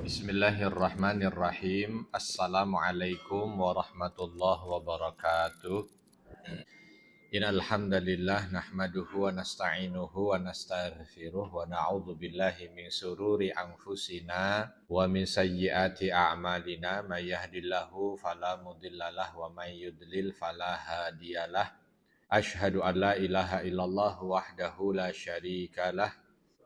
Bismillahirrahmanirrahim. Assalamualaikum warahmatullahi wabarakatuh. Innal hamdalillah nahmaduhu wa nasta'inuhu wa nastaghfiruh wa na'udzu billahi min sururi anfusina wa min sayyiati a'malina may yahdihillahu fala mudhillalah wa may yudlil fala hadiyalah. Asyhadu an la ilaha illallah wahdahu la syarikalah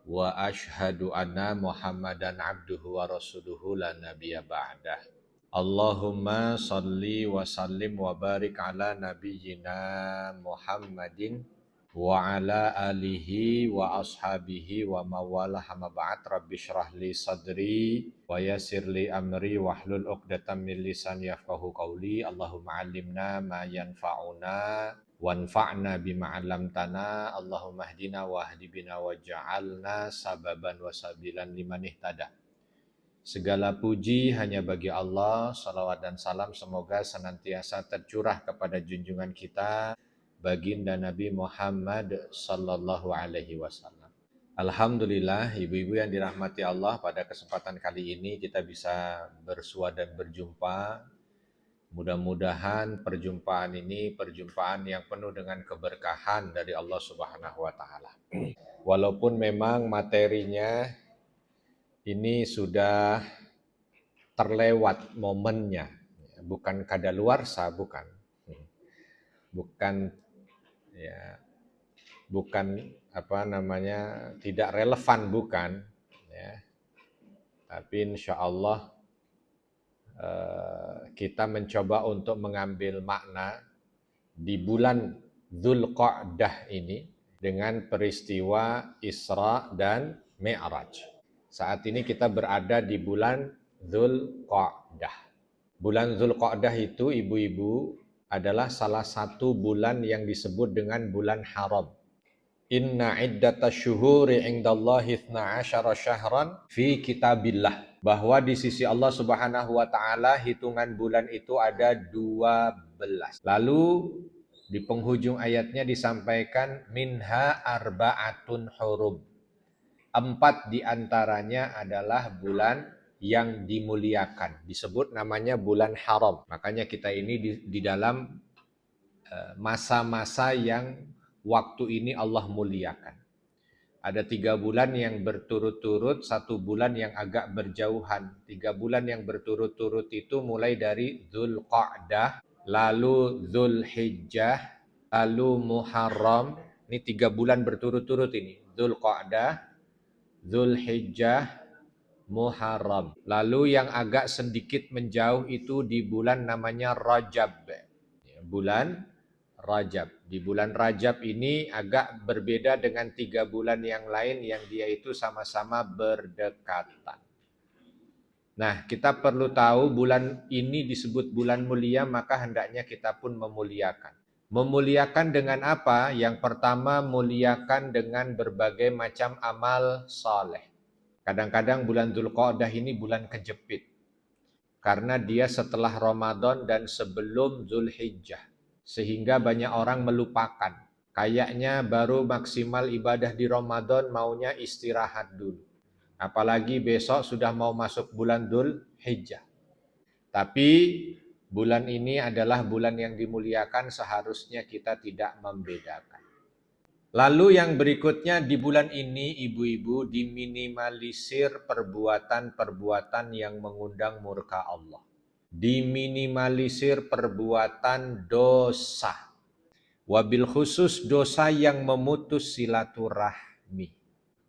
wa ashhadu anna Muhammadan abduhu wa rasuluhu la nabiyya ba'dah. Allahumma salli wa sallim wa barik ala nabiyyina Muhammadin wa ala alihi wa ashabihi wa mawalah ma ba'd. Rabbi shrah li sadri wa yassir li amri wahlul 'uqdatam min lisani yafqahu qawli. Allahumma 'allimna ma yanfa'una wanfa'na bima 'allamtana. Allahumma hdina wahdi bina waj'alna sababan wa sabilan liman ihtada. Segala puji hanya bagi Allah, salawat dan salam semoga senantiasa tercurah kepada junjungan kita, baginda Nabi Muhammad sallallahu alaihi wasallam. Alhamdulillah, ibu-ibu yang dirahmati Allah, pada kesempatan kali ini kita bisa bersua dan berjumpa. Mudah-mudahan perjumpaan ini perjumpaan yang penuh dengan keberkahan dari Allah Subhanahu wa taala. Walaupun memang materinya ini sudah terlewat momennya, bukan kadaluarsa, bukan ya, bukan tidak relevan, bukan ya. Tapi insya Allah kita mencoba untuk mengambil makna di bulan Dzulqa'dah ini dengan peristiwa Isra dan Mi'raj. Saat ini kita berada di bulan Dzulqa'dah. Bulan Dzulqa'dah itu, ibu-ibu, adalah salah satu bulan yang disebut dengan bulan haram. Inna iddatasyuhuri indallahi 12 syahran fi kitabillah. Bahwa di sisi Allah Subhanahu wa taala hitungan bulan itu ada 12. Lalu di penghujung ayatnya disampaikan minha arba'atun hurum. 4 diantaranya adalah bulan yang dimuliakan. Disebut namanya bulan haram. Makanya kita ini di dalam masa-masa yang waktu ini Allah muliakan. Ada 3 bulan yang berturut-turut, 1 bulan yang agak berjauhan. 3 bulan yang berturut-turut itu mulai dari Dzulqa'dah, lalu Dzulhijjah, lalu Muharram. Ini 3 bulan berturut-turut ini. Dzulqa'dah, Dzulhijjah, Muharram. Lalu yang agak sedikit menjauh itu di bulan namanya Rajab. Bulan Rajab. Di bulan Rajab ini agak berbeda dengan 3 bulan yang lain yang dia itu sama-sama berdekatan. Nah, kita perlu tahu bulan ini disebut bulan mulia, maka hendaknya kita pun memuliakan. Memuliakan dengan apa? Yang pertama, muliakan dengan berbagai macam amal saleh. Kadang-kadang bulan Dzulqa'dah ini bulan kejepit. Karena dia setelah Ramadan dan sebelum Dzulhijjah. Sehingga banyak orang melupakan. Kayaknya baru maksimal ibadah di Ramadan, maunya istirahat dulu. Apalagi besok sudah mau masuk bulan Dzulhijjah. Tapi bulan ini adalah bulan yang dimuliakan, seharusnya kita tidak membedakan. Lalu yang berikutnya, di bulan ini ibu-ibu diminimalisir perbuatan-perbuatan yang mengundang murka Allah. Diminimalisir perbuatan dosa. Wabil khusus dosa yang memutus silaturahmi.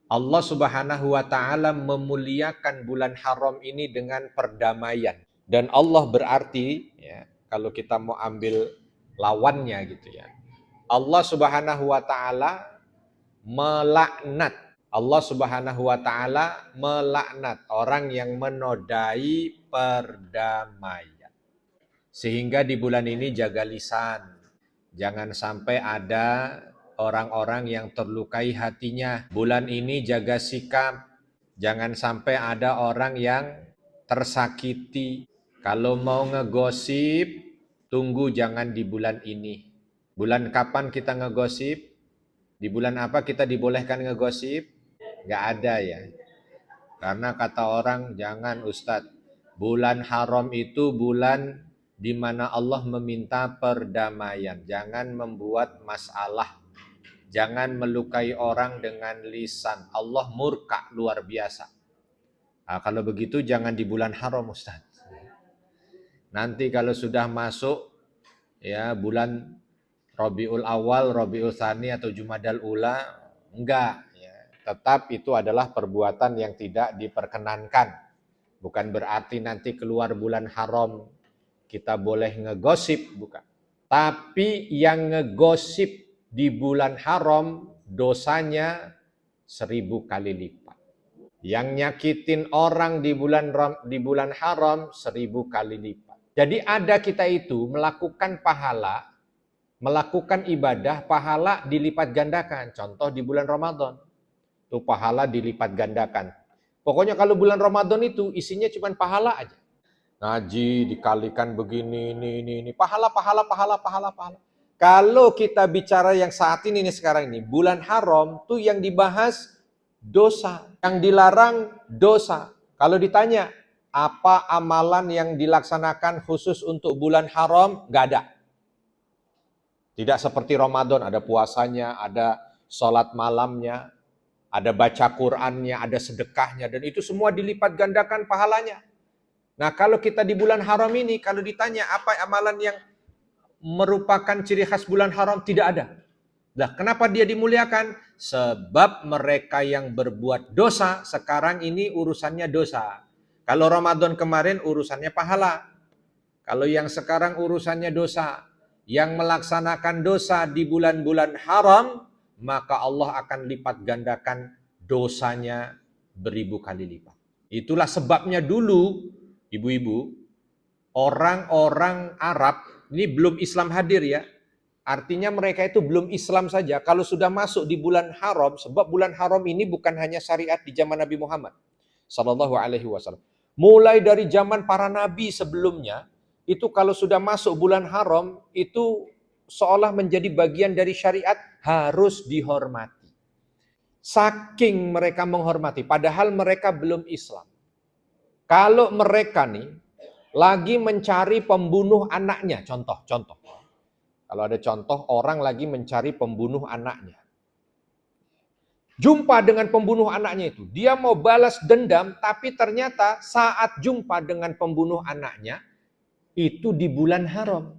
Allah Subhanahu wa taala memuliakan bulan haram ini dengan perdamaian. Dan Allah berarti, ya, kalau kita mau ambil lawannya gitu ya. Allah Subhanahu wa taala melaknat. Allah Subhanahu wa taala melaknat orang yang menodai perdamaian. Sehingga di bulan ini jaga lisan. Jangan sampai ada orang-orang yang terlukai hatinya. Bulan ini jaga sikap. Jangan sampai ada orang yang tersakiti. Kalau mau ngegosip, tunggu jangan di bulan ini. Bulan kapan kita ngegosip? Di bulan apa kita dibolehkan ngegosip? Nggak ada ya. Karena kata orang, jangan Ustadz, bulan haram itu bulan di mana Allah meminta perdamaian. Jangan membuat masalah. Jangan melukai orang dengan lisan. Allah murka luar biasa. Nah, kalau begitu jangan di bulan haram Ustadz. Nanti kalau sudah masuk ya bulan Rabiul Awal, Rabiul Tsani atau Jumadal Ula, enggak. Ya. Tetap itu adalah perbuatan yang tidak diperkenankan. Bukan berarti nanti keluar bulan haram kita boleh ngegosip, bukan. Tapi yang ngegosip di bulan haram dosanya 1000 kali lipat. Yang nyakitin orang di bulan haram 1000 kali lipat. Jadi ada kita itu melakukan pahala, melakukan ibadah, pahala dilipat gandakan. Contoh di bulan Ramadan, itu pahala dilipat gandakan. Pokoknya kalau bulan Ramadan itu isinya cuma pahala aja. Ngaji dikalikan begini, ini. Pahala. Kalau kita bicara yang saat ini sekarang ini, bulan haram tuh yang dibahas dosa. Yang dilarang dosa. Kalau ditanya, apa amalan yang dilaksanakan khusus untuk bulan haram? Nggak ada. Tidak seperti Ramadan, ada puasanya, ada sholat malamnya, ada baca Qur'annya, ada sedekahnya, dan itu semua dilipat gandakan pahalanya. Nah kalau kita di bulan haram ini, kalau ditanya apa amalan yang merupakan ciri khas bulan haram, tidak ada. Nah kenapa dia dimuliakan? Sebab mereka yang berbuat dosa, sekarang ini urusannya dosa. Kalau Ramadan kemarin urusannya pahala. Kalau yang sekarang urusannya dosa. Yang melaksanakan dosa di bulan-bulan haram, maka Allah akan lipat gandakan dosanya 1000 kali lipat. Itulah sebabnya dulu, ibu-ibu, orang-orang Arab, ini belum Islam hadir ya, artinya mereka itu belum Islam saja, kalau sudah masuk di bulan haram, sebab bulan haram ini bukan hanya syariat di zaman Nabi Muhammad Sallallahu Alaihi Wasallam. Mulai dari zaman para nabi sebelumnya, itu kalau sudah masuk bulan haram, itu seolah menjadi bagian dari syariat, harus dihormati. Saking mereka menghormati, padahal mereka belum Islam. Kalau mereka nih, lagi mencari pembunuh anaknya, contoh. Kalau ada contoh, orang lagi mencari pembunuh anaknya. Jumpa dengan pembunuh anaknya itu, dia mau balas dendam, tapi ternyata saat jumpa dengan pembunuh anaknya, itu di bulan haram.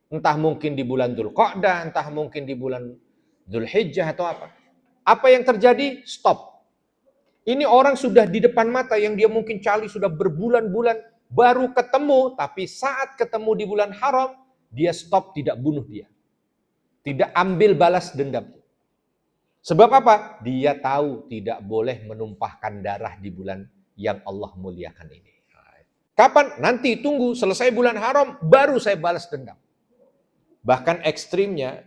Entah mungkin di bulan Dzulqa'dah, entah mungkin di bulan Dzulhijjah atau apa. Apa yang terjadi? Stop. Ini orang sudah di depan mata yang dia mungkin cari sudah berbulan-bulan, baru ketemu, tapi saat ketemu di bulan haram, dia stop, tidak bunuh dia. Tidak ambil balas dendam. Sebab apa? Dia tahu tidak boleh menumpahkan darah di bulan yang Allah muliakan ini. Kapan? Nanti tunggu selesai bulan haram, baru saya balas dendam. Bahkan ekstrimnya,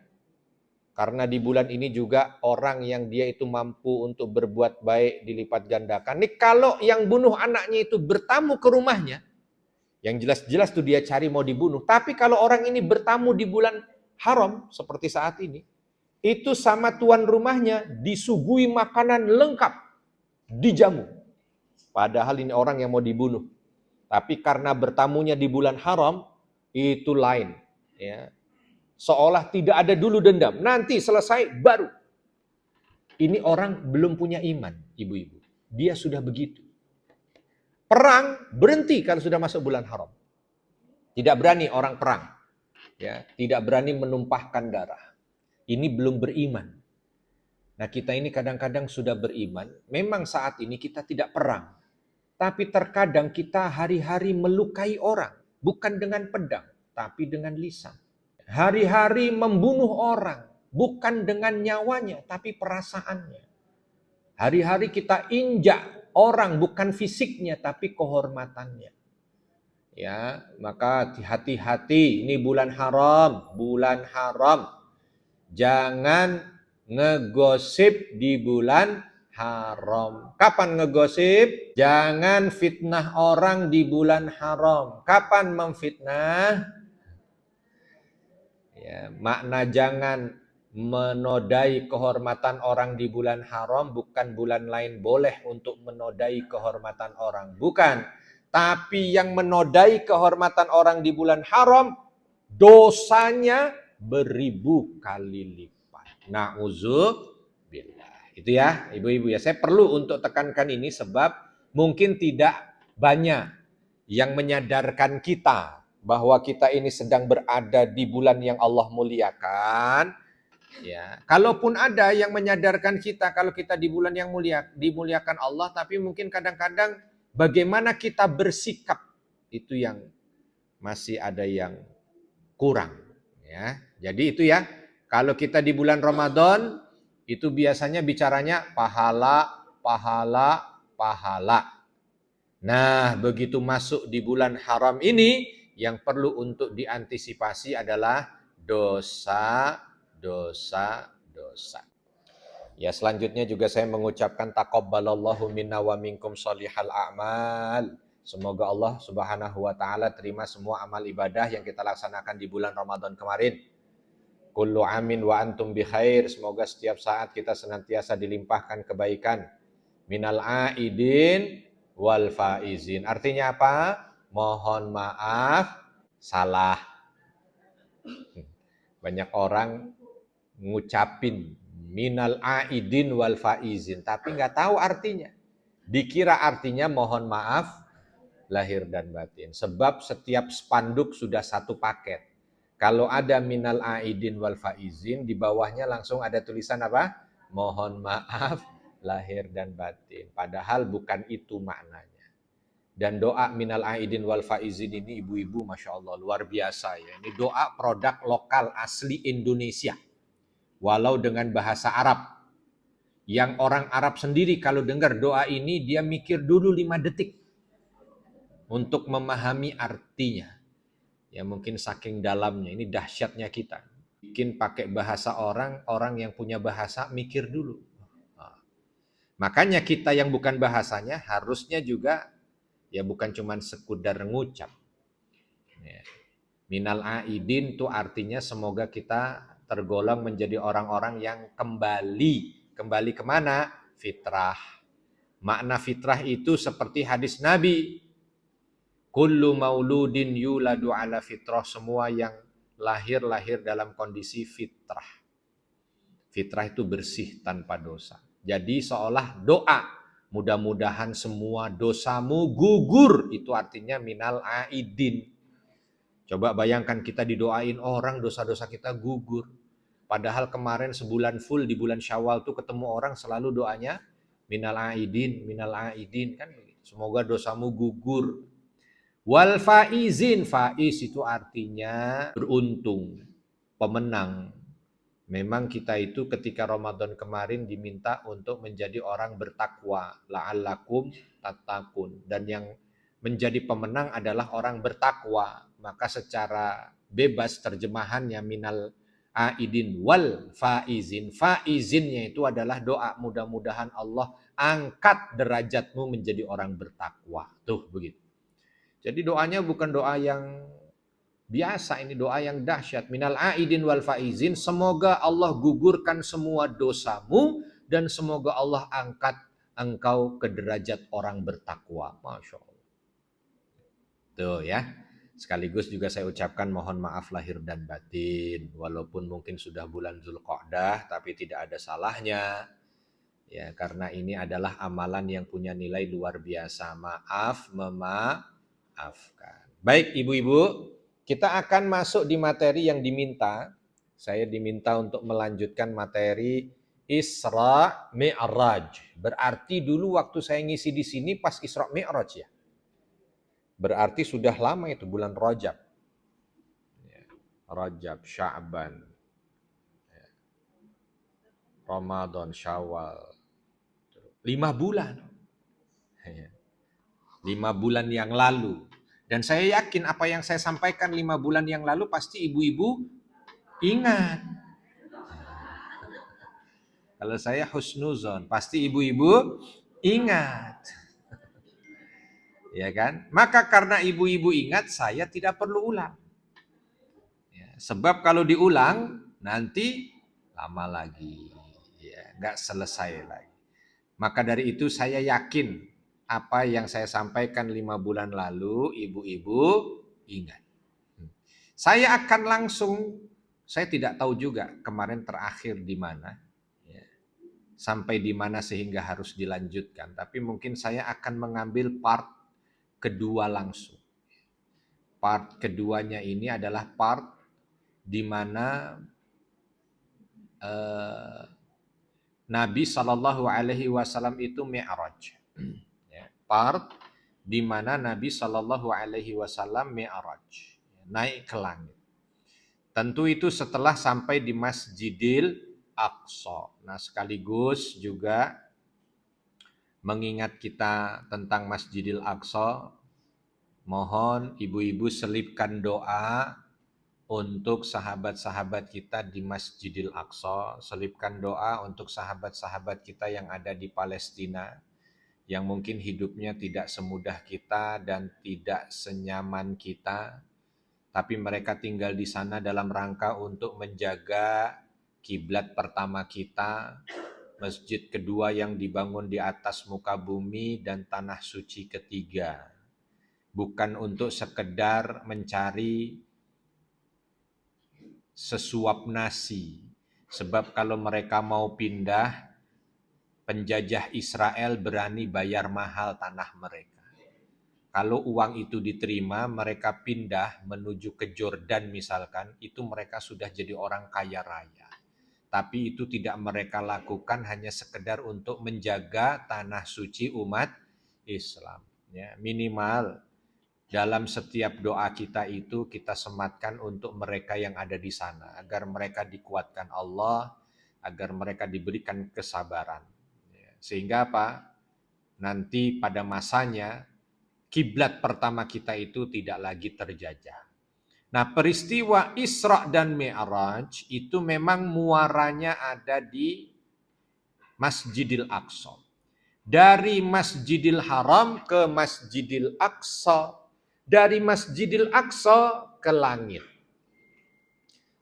karena di bulan ini juga orang yang dia itu mampu untuk berbuat baik dilipat gandakan. Nih kalau yang bunuh anaknya itu bertamu ke rumahnya, yang jelas-jelas tuh dia cari mau dibunuh. Tapi kalau orang ini bertamu di bulan haram, seperti saat ini, itu sama tuan rumahnya disuguhi makanan lengkap, dijamu. Padahal ini orang yang mau dibunuh. Tapi karena bertamunya di bulan haram, itu lain. Ya. Seolah tidak ada dulu dendam. Nanti selesai, baru. Ini orang belum punya iman, ibu-ibu. Dia sudah begitu. Perang berhenti kalau sudah masuk bulan haram. Tidak berani orang perang. Ya, tidak berani menumpahkan darah. Ini belum beriman. Nah kita ini kadang-kadang sudah beriman. Memang saat ini kita tidak perang. Tapi terkadang kita hari-hari melukai orang. Bukan dengan pedang, tapi dengan lisan. Hari-hari membunuh orang. Bukan dengan nyawanya, tapi perasaannya. Hari-hari kita injak orang, bukan fisiknya, tapi kehormatannya. Ya, maka hati-hati, ini bulan haram. Bulan haram. Jangan ngegosip di bulan haram. Kapan ngegosip? Jangan fitnah orang di bulan haram. Kapan memfitnah? Ya, makna jangan menodai kehormatan orang di bulan haram, bukan bulan lain boleh untuk menodai kehormatan orang. Bukan. Tapi yang menodai kehormatan orang di bulan haram, dosanya beribu kali lipat. Na'udzubillah. Itu ya, ibu-ibu ya. Saya perlu untuk tekankan ini sebab mungkin tidak banyak yang menyadarkan kita bahwa kita ini sedang berada di bulan yang Allah muliakan. Ya, kalaupun ada yang menyadarkan kita kalau kita di bulan yang mulia, dimuliakan Allah, tapi mungkin kadang-kadang bagaimana kita bersikap itu yang masih ada yang kurang. Ya, jadi itu ya. Kalau kita di bulan Ramadan itu biasanya bicaranya pahala, pahala, pahala. Nah, begitu masuk di bulan haram ini, yang perlu untuk diantisipasi adalah dosa, dosa, dosa. Ya, selanjutnya juga saya mengucapkan taqabbalallahu minna wa minkum sholihal a'mal. Semoga Allah Subhanahu wa taala terima semua amal ibadah yang kita laksanakan di bulan Ramadan kemarin. Kullu amin wa antum bi khair. Semoga setiap saat kita senantiasa dilimpahkan kebaikan. Minal aidin wal faizin. Artinya apa? Mohon maaf salah. Banyak orang ngucapin minal aidin wal faizin tapi nggak tahu artinya. Dikira artinya mohon maaf lahir dan batin. Sebab setiap spanduk sudah satu paket. Kalau ada minal aidin wal faizin, di bawahnya langsung ada tulisan apa? Mohon maaf lahir dan batin. Padahal bukan itu maknanya. Dan doa minal aidin wal faizin ini ibu-ibu Masya Allah luar biasa ya. Ini doa produk lokal asli Indonesia. Walau dengan bahasa Arab. Yang orang Arab sendiri kalau dengar doa ini dia mikir dulu 5 detik. Untuk memahami artinya. Ya mungkin saking dalamnya. Ini dahsyatnya kita. Bikin pakai bahasa orang, orang yang punya bahasa mikir dulu. Makanya kita yang bukan bahasanya harusnya juga ya bukan cuma sekedar ngucap. Ya. Minal aidin itu artinya semoga kita tergolong menjadi orang-orang yang kembali. Kembali kemana? Fitrah. Makna fitrah itu seperti hadis Nabi. Kullu mauludin yuladu ala fitrah. Semua yang lahir dalam kondisi fitrah. Fitrah itu bersih tanpa dosa. Jadi seolah doa, mudah-mudahan semua dosamu gugur. Itu artinya minal aidin. Coba bayangkan kita didoain orang dosa-dosa kita gugur. Padahal kemarin sebulan full di bulan Syawal tuh ketemu orang selalu doanya minal aidin kan begitu. Semoga dosamu gugur. Wal faizin, faiz itu artinya beruntung, pemenang. Memang kita itu ketika Ramadan kemarin diminta untuk menjadi orang bertakwa, la'allakum tattaqun. Dan yang menjadi pemenang adalah orang bertakwa. Maka secara bebas terjemahannya minal aidin wal faizin. Faizinnya itu adalah doa mudah-mudahan Allah angkat derajatmu menjadi orang bertakwa. Tuh begitu. Jadi doanya bukan doa yang biasa, ini doa yang dahsyat. Minal aidin wal faizin, semoga Allah gugurkan semua dosamu dan semoga Allah angkat engkau ke derajat orang bertakwa. Masya Allah. Tuh ya. Sekaligus juga saya ucapkan mohon maaf lahir dan batin. Walaupun mungkin sudah bulan Dzulqa'dah tapi tidak ada salahnya. Ya, karena ini adalah amalan yang punya nilai luar biasa. Maaf, memaafkan. Baik ibu-ibu, kita akan masuk di materi yang diminta. Saya diminta untuk melanjutkan materi Isra Mi'raj. Berarti dulu waktu saya ngisi di sini pas Isra Mi'raj ya. Berarti sudah lama itu bulan Rajab. Rajab, Sya'ban, Ramadan, Syawal. 5 bulan. 5 bulan yang lalu. Dan saya yakin apa yang saya sampaikan 5 bulan yang lalu pasti ibu-ibu ingat. Kalau saya husnuzon, pasti ibu-ibu ingat. Ya kan? Maka karena ibu-ibu ingat, saya tidak perlu ulang. Ya, sebab kalau diulang, nanti lama lagi, ya, nggak selesai lagi. Maka dari itu saya yakin apa yang saya sampaikan 5 bulan lalu, ibu-ibu ingat. Saya akan langsung, saya tidak tahu juga kemarin terakhir di mana, ya, sampai di mana sehingga harus dilanjutkan. Tapi mungkin saya akan mengambil part kedua langsung. Part keduanya ini adalah part di mana Nabi Shallallahu Alaihi Wasallam itu Mi'raj. Ya, part di mana Nabi Shallallahu Alaihi Wasallam Mi'raj, naik ke langit. Tentu itu setelah sampai di Masjidil Aqsa. Nah, sekaligus juga mengingat kita tentang Masjidil Aqsa, mohon ibu-ibu selipkan doa untuk sahabat-sahabat kita di Masjidil Aqsa, selipkan doa untuk sahabat-sahabat kita yang ada di Palestina, yang mungkin hidupnya tidak semudah kita dan tidak senyaman kita, tapi mereka tinggal di sana dalam rangka untuk menjaga kiblat pertama kita, masjid kedua yang dibangun di atas muka bumi, dan tanah suci ketiga. Bukan untuk sekedar mencari sesuap nasi. Sebab kalau mereka mau pindah, penjajah Israel berani bayar mahal tanah mereka. Kalau uang itu diterima, mereka pindah menuju ke Jordan misalkan, itu mereka sudah jadi orang kaya raya. Tapi itu tidak mereka lakukan hanya sekedar untuk menjaga tanah suci umat Islam. Ya, minimal dalam setiap doa kita itu kita sematkan untuk mereka yang ada di sana, agar mereka dikuatkan Allah, agar mereka diberikan kesabaran. Sehingga apa? Nanti pada masanya kiblat pertama kita itu tidak lagi terjajah. Nah, peristiwa Isra dan Mi'raj itu memang muaranya ada di Masjidil Aqsa. Dari Masjidil Haram ke Masjidil Aqsa, dari Masjidil Aqsa ke langit.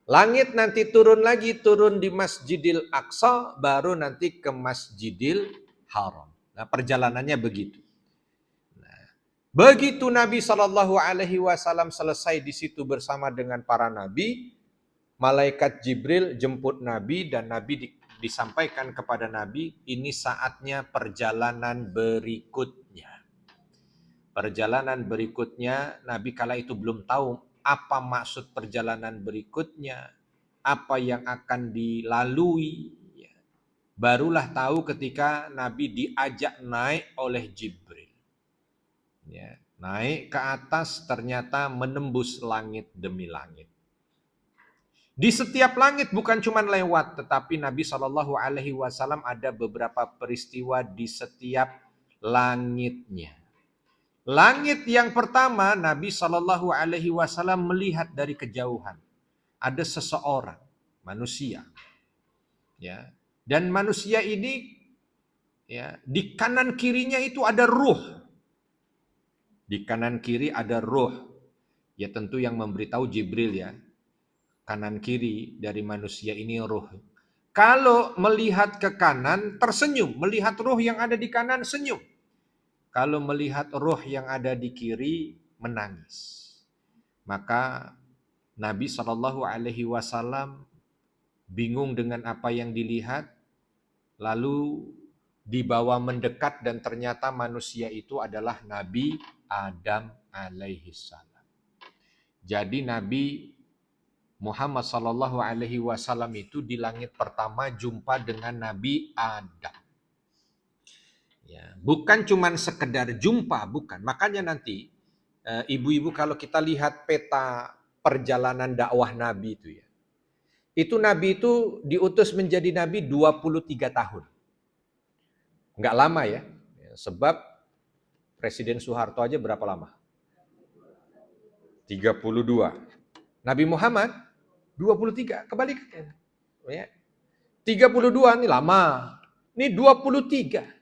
Langit nanti turun lagi, turun di Masjidil Aqsa, baru nanti ke Masjidil Haram. Nah, perjalanannya begitu. Nah, begitu Nabi Shallallahu Alaihi Wasallam selesai di situ bersama dengan para nabi, malaikat Jibril jemput Nabi dan Nabi disampaikan kepada Nabi, ini saatnya perjalanan berikutnya. Perjalanan berikutnya, Nabi kala itu belum tahu apa maksud perjalanan berikutnya, apa yang akan dilalui. Barulah tahu ketika Nabi diajak naik oleh Jibril. Ya, naik ke atas ternyata menembus langit demi langit. Di setiap langit bukan cuma lewat, tetapi Nabi Shallallahu Alaihi Wasallam ada beberapa peristiwa di setiap langitnya. Langit yang pertama, Nabi Shallallahu Alaihi Wasallam melihat dari kejauhan. Ada seseorang, manusia, ya, dan manusia ini, ya, di kanan kirinya itu ada ruh. Di kanan kiri ada ruh. Ya tentu yang memberitahu Jibril, ya. Kanan kiri dari manusia ini ruh. Kalau melihat ke kanan tersenyum, melihat ruh yang ada di kanan senyum. Kalau melihat ruh yang ada di kiri menangis. Maka Nabi Shallallahu Alaihi Wasallam bingung dengan apa yang dilihat, lalu dibawa mendekat dan ternyata manusia itu adalah Nabi Adam alaihi salam. Jadi Nabi Muhammad Shallallahu Alaihi Wasallam itu di langit pertama jumpa dengan Nabi Adam. Ya, bukan cuman sekedar jumpa, bukan. Makanya nanti ibu-ibu kalau kita lihat peta perjalanan dakwah Nabi itu, ya. Itu Nabi itu diutus menjadi Nabi 23 tahun. Enggak lama, ya. Sebab Presiden Soeharto aja berapa lama? 32. Nabi Muhammad 23, kebalikannya. Ya. 32 ini lama. Ini 23.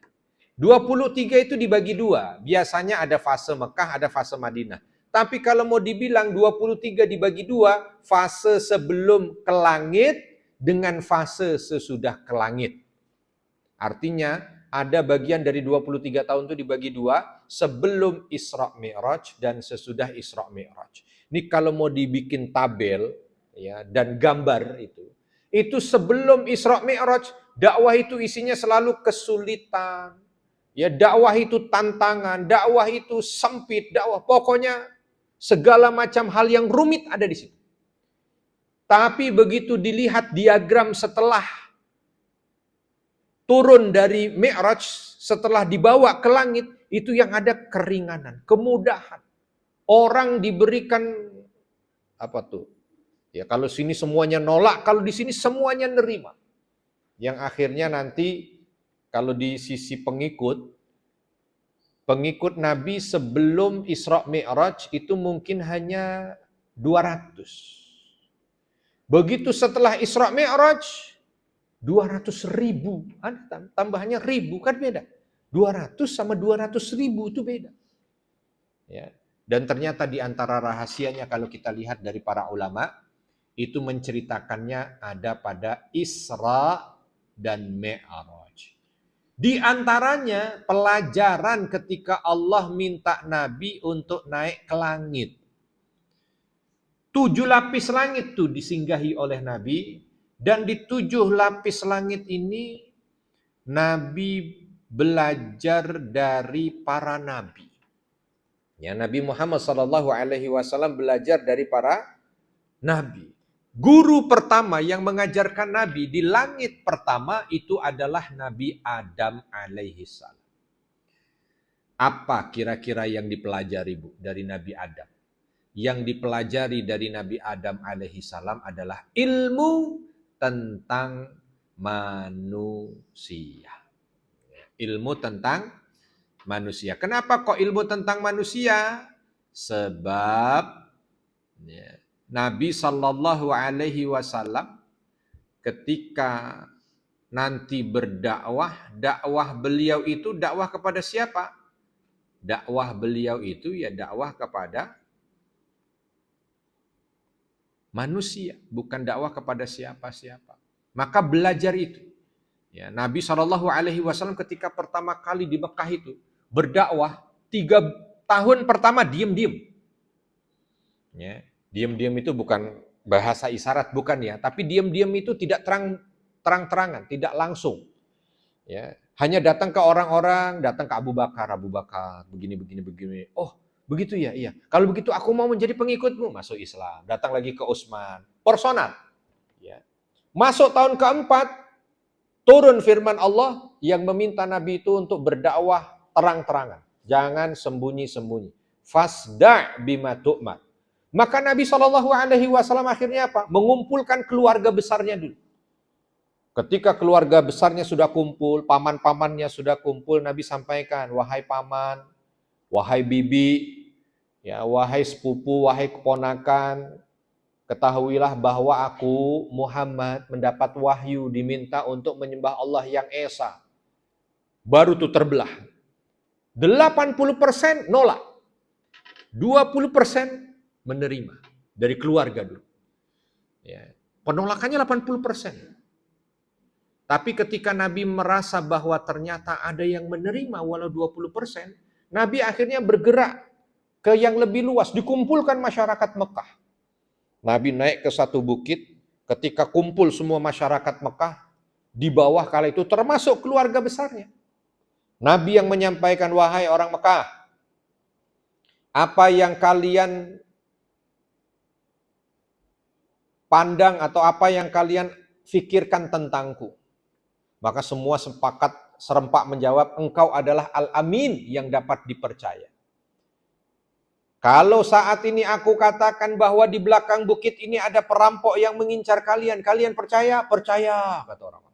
23 itu dibagi dua. Biasanya ada fase Mekah, ada fase Madinah. Tapi kalau mau dibilang 23 dibagi dua, fase sebelum ke langit dengan fase sesudah ke langit. Artinya ada bagian dari 23 tahun itu dibagi dua, sebelum Isra Mi'raj dan sesudah Isra Mi'raj. Ini kalau mau dibikin tabel ya dan gambar itu sebelum Isra Mi'raj, dakwah itu isinya selalu kesulitan. Ya, dakwah itu tantangan, dakwah itu sempit, dakwah pokoknya segala macam hal yang rumit ada di situ. Tapi begitu dilihat diagram setelah turun dari Mi'raj, setelah dibawa ke langit, itu yang ada keringanan, kemudahan. Orang diberikan apa tuh? Ya kalau sini semuanya nolak, kalau di sini semuanya nerima. Yang akhirnya nanti kalau di sisi pengikut Nabi sebelum Isra Mi'raj itu mungkin hanya 200. Begitu setelah Isra Mi'raj 200.000. Tambahannya ribu kan beda. 200 sama 200.000 itu beda. Ya. Dan ternyata di antara rahasianya kalau kita lihat dari para ulama itu menceritakannya ada pada Isra dan Mi'raj. Di antaranya pelajaran ketika Allah minta Nabi untuk naik ke langit. 7 lapis langit tuh disinggahi oleh Nabi. Dan di 7 lapis langit ini Nabi belajar dari para Nabi. Ya, Nabi Muhammad SAW belajar dari para Nabi. Guru pertama yang mengajarkan Nabi di langit pertama itu adalah Nabi Adam alaihissalam. Apa kira-kira yang dipelajari Bu dari Nabi Adam? Yang dipelajari dari Nabi Adam alaihissalam adalah ilmu tentang manusia. Ilmu tentang manusia. Kenapa kok ilmu tentang manusia? Sebab ya, Nabi Shallallahu Alaihi Wasallam ketika nanti berdakwah, dakwah beliau itu dakwah kepada siapa? Dakwah beliau itu ya dakwah kepada manusia, bukan dakwah kepada siapa-siapa. Maka belajar itu. Ya, Nabi Shallallahu Alaihi Wasallam ketika pertama kali di Mekah itu berdakwah 3 tahun pertama diem-diem. Ya. Diam-diam itu bukan bahasa isyarat, bukan ya. Tapi diam-diam itu tidak terang-terangan, tidak langsung. Ya, hanya datang ke orang-orang, datang ke Abu Bakar, begini. Oh, begitu ya, iya. Kalau begitu aku mau menjadi pengikutmu, masuk Islam. Datang lagi ke Utsman, personal. Ya. Masuk tahun keempat, turun firman Allah yang meminta Nabi itu untuk berdakwah terang-terangan. Jangan sembunyi-sembunyi. Fasda' bima tu'mar. Maka Nabi Shallallahu Alaihi Wasallam akhirnya apa? Mengumpulkan keluarga besarnya dulu. Ketika keluarga besarnya sudah kumpul, paman-pamannya sudah kumpul, Nabi sampaikan, wahai paman, wahai bibi, ya, wahai sepupu, wahai keponakan, ketahuilah bahwa aku Muhammad mendapat wahyu diminta untuk menyembah Allah yang esa. Baru tuh terbelah. 80% nolak. 20% menerima dari keluarga dulu. Ya. Penolakannya 80%. Tapi ketika Nabi merasa bahwa ternyata ada yang menerima walau 20%, Nabi akhirnya bergerak ke yang lebih luas, dikumpulkan masyarakat Mekah. Nabi naik ke satu bukit, ketika kumpul semua masyarakat Mekah, di bawah kala itu termasuk keluarga besarnya. Nabi yang menyampaikan, wahai orang Mekah, apa yang kalian pandang atau apa yang kalian fikirkan tentangku? Maka semua serempak menjawab, engkau adalah Al-Amin yang dapat dipercaya. Kalau saat ini aku katakan bahwa di belakang bukit ini ada perampok yang mengincar kalian, kalian percaya? Percaya, kata orang.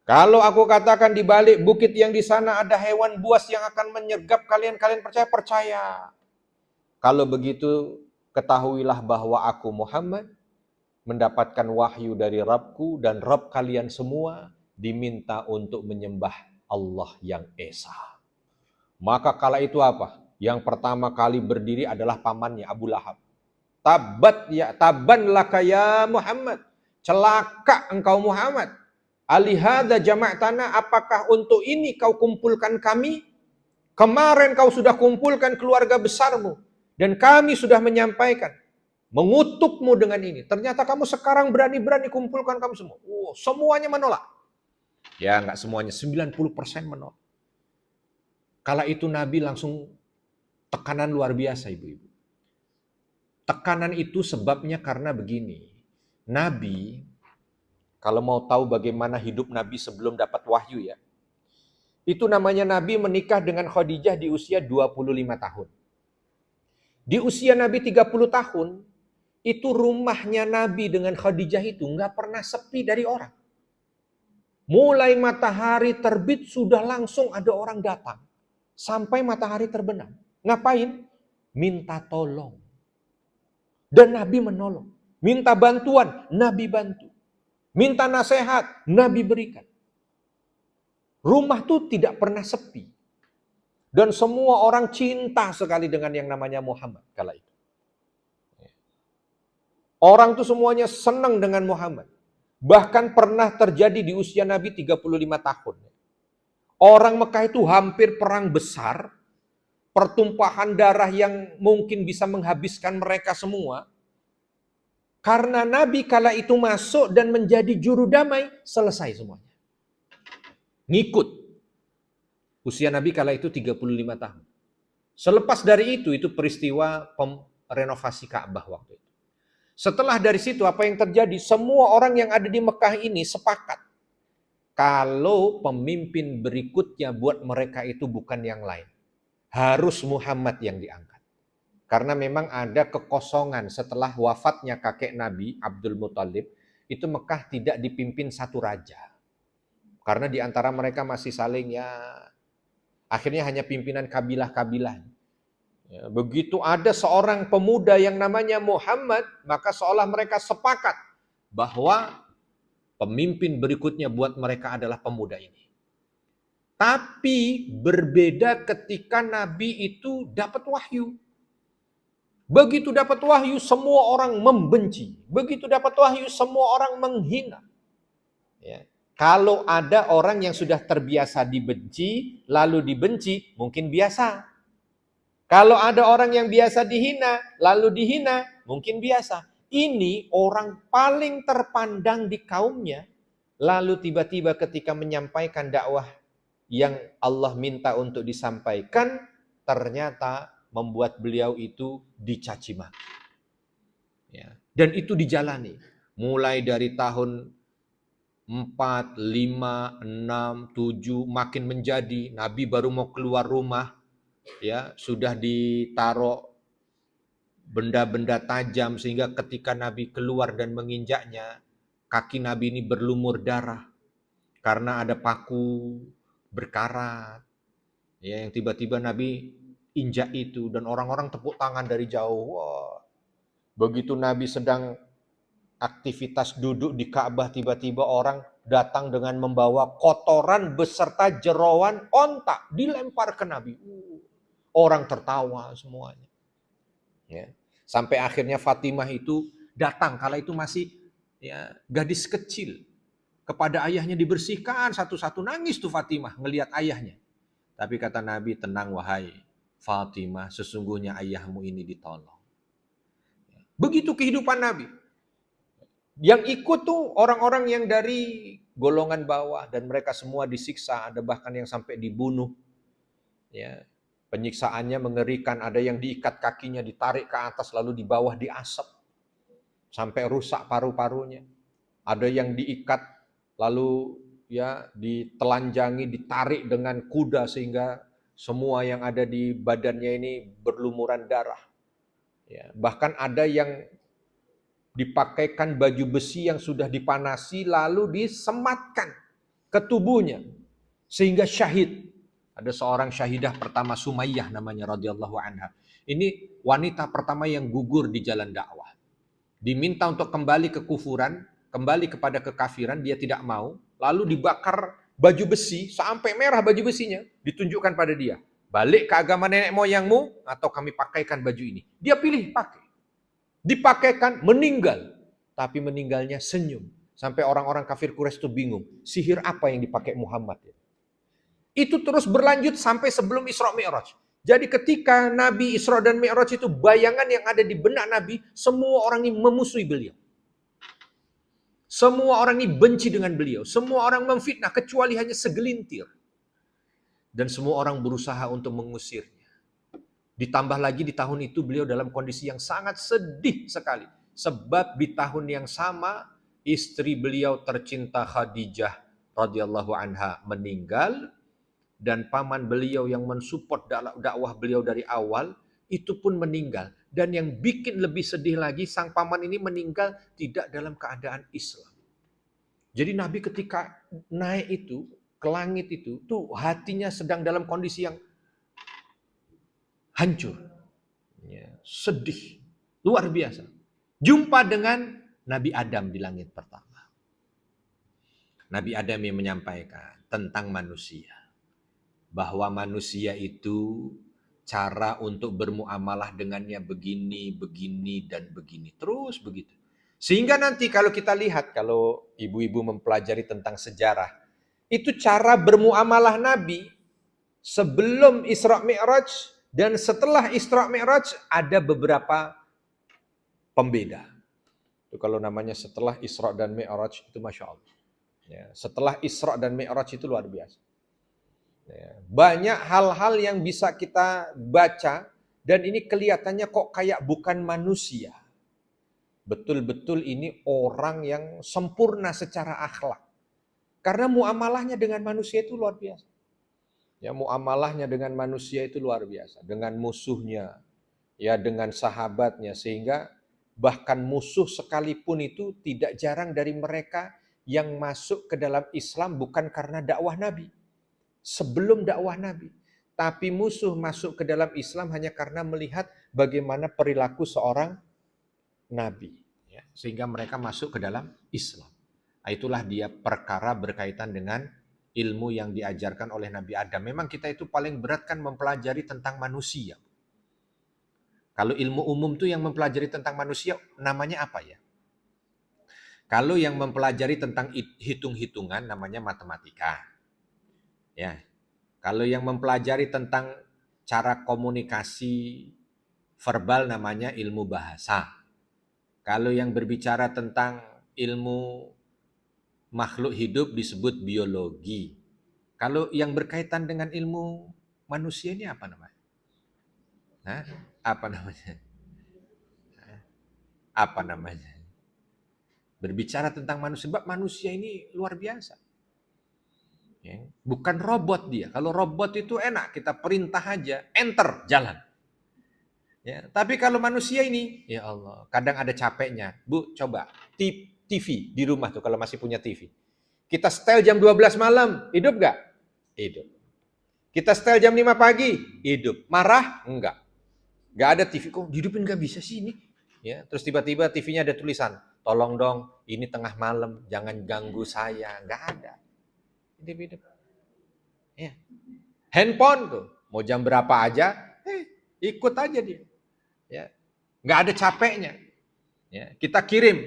Kalau aku katakan di balik bukit yang di sana ada hewan buas yang akan menyergap kalian, kalian percaya? Percaya. Kalau begitu, ketahuilah bahwa aku Muhammad mendapatkan wahyu dari Rabbku dan Rabb kalian semua diminta untuk menyembah Allah yang esa. Maka kala itu apa? Yang pertama kali berdiri adalah pamannya Abu Lahab. Taban laka ya Muhammad. Celaka engkau Muhammad. Alihada jama'tana, apakah untuk ini kau kumpulkan kami? Kemarin kau sudah kumpulkan keluarga besarmu. Dan kami sudah menyampaikan. Mengutukmu dengan ini. Ternyata kamu sekarang berani-berani kumpulkan kami semua. Semuanya menolak. Ya nggak semuanya, 90% menolak. Kala itu Nabi langsung tekanan luar biasa ibu-ibu. Tekanan itu sebabnya karena begini. Nabi, kalau mau tahu bagaimana hidup Nabi sebelum dapat wahyu ya. Itu namanya Nabi menikah dengan Khadijah di usia 25 tahun. Di usia Nabi 30 tahun, itu rumahnya Nabi dengan Khadijah itu nggak pernah sepi dari orang. Mulai matahari terbit sudah langsung ada orang datang. Sampai matahari terbenam. Ngapain? Minta tolong. Dan Nabi menolong. Minta bantuan, Nabi bantu. Minta nasihat, Nabi berikan. Rumah itu tidak pernah sepi. Dan semua orang cinta sekali dengan yang namanya Muhammad kala itu. Orang itu semuanya senang dengan Muhammad. Bahkan pernah terjadi di usia Nabi 35 tahun. Orang Mekah itu hampir perang besar. Pertumpahan darah yang mungkin bisa menghabiskan mereka semua. Karena Nabi kala itu masuk dan menjadi juru damai, selesai semuanya. Ngikut. Usia Nabi kala itu 35 tahun. Selepas dari itu peristiwa renovasi Ka'bah waktu itu. Setelah dari situ apa yang terjadi? Semua orang yang ada di Mekah ini sepakat. Kalau pemimpin berikutnya buat mereka itu bukan yang lain. Harus Muhammad yang diangkat. Karena memang ada kekosongan setelah wafatnya kakek Nabi, Abdul Muthalib. Itu Mekah tidak dipimpin satu raja. Karena di antara mereka masih saling akhirnya hanya pimpinan kabilah-kabilah. Ya, begitu ada seorang pemuda yang namanya Muhammad, maka seolah mereka sepakat bahwa pemimpin berikutnya buat mereka adalah pemuda ini. Tapi berbeda ketika Nabi itu dapat wahyu. Begitu dapat wahyu, semua orang membenci. Begitu dapat wahyu, semua orang menghina. Ya. Kalau ada orang yang sudah terbiasa dibenci, lalu dibenci, mungkin biasa. Kalau ada orang yang biasa dihina, lalu dihina, mungkin biasa. Ini orang paling terpandang di kaumnya, lalu tiba-tiba ketika menyampaikan dakwah yang Allah minta untuk disampaikan, ternyata membuat beliau itu dicaci maki. Ya. Dan itu dijalani. Mulai dari tahun 4, 5, 6, 7, makin menjadi, Nabi baru mau keluar rumah, ya sudah ditaruh benda-benda tajam sehingga ketika Nabi keluar dan menginjaknya, kaki Nabi ini berlumur darah karena ada paku berkarat. Ya, yang tiba-tiba Nabi injak itu dan orang-orang tepuk tangan dari jauh. Wah. Begitu Nabi sedang aktivitas duduk di Ka'bah, tiba-tiba orang datang dengan membawa kotoran beserta jerawan onta dilempar ke Nabi. Orang tertawa semuanya. Ya. Sampai akhirnya Fatimah itu datang, kala itu masih gadis kecil. Kepada ayahnya dibersihkan satu-satu, nangis tuh Fatimah ngelihat ayahnya. Tapi kata Nabi, tenang wahai Fatimah, sesungguhnya ayahmu ini ditolong. Begitu kehidupan Nabi. Yang ikut tuh orang-orang yang dari golongan bawah dan mereka semua disiksa, ada bahkan yang sampai dibunuh. Ya. Penyiksaannya mengerikan, ada yang diikat kakinya, ditarik ke atas lalu di bawah diasap sampai rusak paru-parunya. Ada yang diikat lalu ditelanjangi, ditarik dengan kuda sehingga semua yang ada di badannya ini berlumuran darah. Ya, bahkan ada yang dipakaikan baju besi yang sudah dipanasi lalu disematkan ke tubuhnya sehingga syahid. Ada seorang syahidah pertama, Sumayyah namanya radhiyallahu anha. Ini wanita pertama yang gugur di jalan dakwah. Diminta untuk kembali ke kufuran, kembali kepada kekafiran, dia tidak mau. Lalu dibakar baju besi sampai merah baju besinya, ditunjukkan pada dia. Balik ke agama nenek moyangmu atau kami pakaikan baju ini. Dia pilih pakai. Dipakaikan, meninggal. Tapi meninggalnya senyum. Sampai orang-orang kafir Quraisy itu bingung. Sihir apa yang dipakai Muhammad? Itu terus berlanjut sampai sebelum Isra Mi'raj. Jadi ketika Nabi Isra dan Mi'raj itu bayangan yang ada di benak Nabi, semua orang ini memusuhi beliau. Semua orang ini benci dengan beliau. Semua orang memfitnah kecuali hanya segelintir. Dan semua orang berusaha untuk mengusirnya. Ditambah lagi di tahun itu beliau dalam kondisi yang sangat sedih sekali. Sebab di tahun yang sama istri beliau tercinta Khadijah radhiyallahu anha meninggal dan paman beliau yang mensupport dakwah beliau dari awal itu pun meninggal. Dan yang bikin lebih sedih lagi sang paman ini meninggal tidak dalam keadaan Islam. Jadi Nabi ketika naik itu ke langit itu tuh hatinya sedang dalam kondisi yang hancur, ya, sedih, luar biasa. Jumpa dengan Nabi Adam di langit pertama. Nabi Adam yang menyampaikan tentang manusia. Bahwa manusia itu cara untuk bermuamalah dengannya begini, begini, dan begini. Terus begitu. Sehingga nanti kalau kita lihat, kalau ibu-ibu mempelajari tentang sejarah, itu cara bermuamalah Nabi sebelum Isra Mi'raj dan setelah Isra Mi'raj ada beberapa pembeda. Itu kalau namanya setelah Isra dan Mi'raj itu Masya Allah. Ya, setelah Isra dan Mi'raj itu luar biasa. Ya, banyak hal-hal yang bisa kita baca dan ini kelihatannya kok kayak bukan manusia. Betul-betul ini orang yang sempurna secara akhlak. Karena muamalahnya dengan manusia itu luar biasa. Ya, muamalahnya dengan manusia itu luar biasa. Dengan musuhnya, ya dengan sahabatnya. Sehingga bahkan musuh sekalipun itu tidak jarang dari mereka yang masuk ke dalam Islam bukan karena dakwah Nabi. Sebelum dakwah Nabi. Tapi musuh masuk ke dalam Islam hanya karena melihat bagaimana perilaku seorang Nabi. Ya, sehingga mereka masuk ke dalam Islam. Nah, itulah dia perkara berkaitan dengan ilmu yang diajarkan oleh Nabi Adam. Memang kita itu paling berat kan mempelajari tentang manusia. Kalau ilmu umum tuh yang mempelajari tentang manusia namanya apa ya? Kalau yang mempelajari tentang hitung-hitungan namanya matematika. Ya. Kalau yang mempelajari tentang cara komunikasi verbal namanya ilmu bahasa. Kalau yang berbicara tentang ilmu makhluk hidup disebut biologi. Kalau yang berkaitan dengan ilmu manusia ini apa namanya? Hah? Apa namanya? Apa namanya? Berbicara tentang manusia, sebab manusia ini luar biasa. Ya, bukan robot dia. Kalau robot itu enak, kita perintah aja, enter, jalan. Ya, tapi kalau manusia ini, ya Allah, kadang ada capeknya. Bu, coba TV di rumah tuh kalau masih punya TV. Kita setel jam 12 malam, hidup gak? Hidup. Kita setel jam 5 pagi, hidup. Marah? Enggak. Gak ada TV, kok hidupin gak bisa sih ini? Ya, terus tiba-tiba TV-nya ada tulisan, tolong dong, ini tengah malam, jangan ganggu saya. Gak ada. Hidup-hidup. Ya. Handphone tuh, mau jam berapa aja, ikut aja dia. Ya. Nggak ada capeknya. Ya. Kita kirim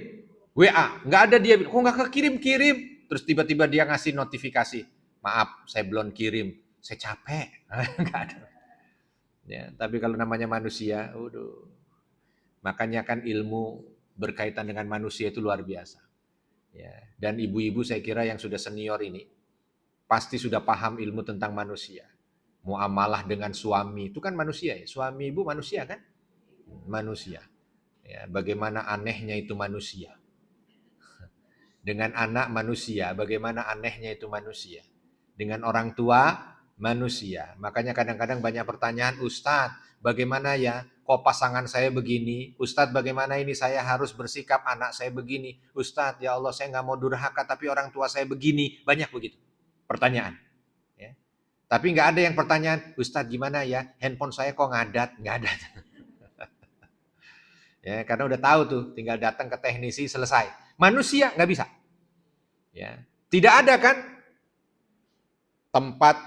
WA, nggak ada dia, kok nggak kekirim-kirim. Terus tiba-tiba dia ngasih notifikasi, maaf saya belum kirim, saya capek. Nggak ada. Ya, tapi kalau namanya manusia, makanya kan ilmu berkaitan dengan manusia itu luar biasa. Ya. Dan ibu-ibu saya kira yang sudah senior ini, pasti sudah paham ilmu tentang manusia. Muamalah dengan suami, itu kan manusia ya. Suami ibu manusia kan? Manusia. Ya, bagaimana anehnya itu manusia. Dengan anak manusia, bagaimana anehnya itu manusia. Dengan orang tua manusia. Makanya kadang-kadang banyak pertanyaan, Ustadz, bagaimana ya kok pasangan saya begini? Ustadz, bagaimana ini saya harus bersikap anak saya begini? Ustadz, ya Allah saya nggak mau durhaka tapi orang tua saya begini. Banyak begitu pertanyaan. Ya. Tapi nggak ada yang pertanyaan, Ustadz gimana ya handphone saya kok ngadat? Nggak ada. Ya, karena udah tahu tuh, tinggal datang ke teknisi selesai. Manusia nggak bisa. Ya, tidak ada kan tempat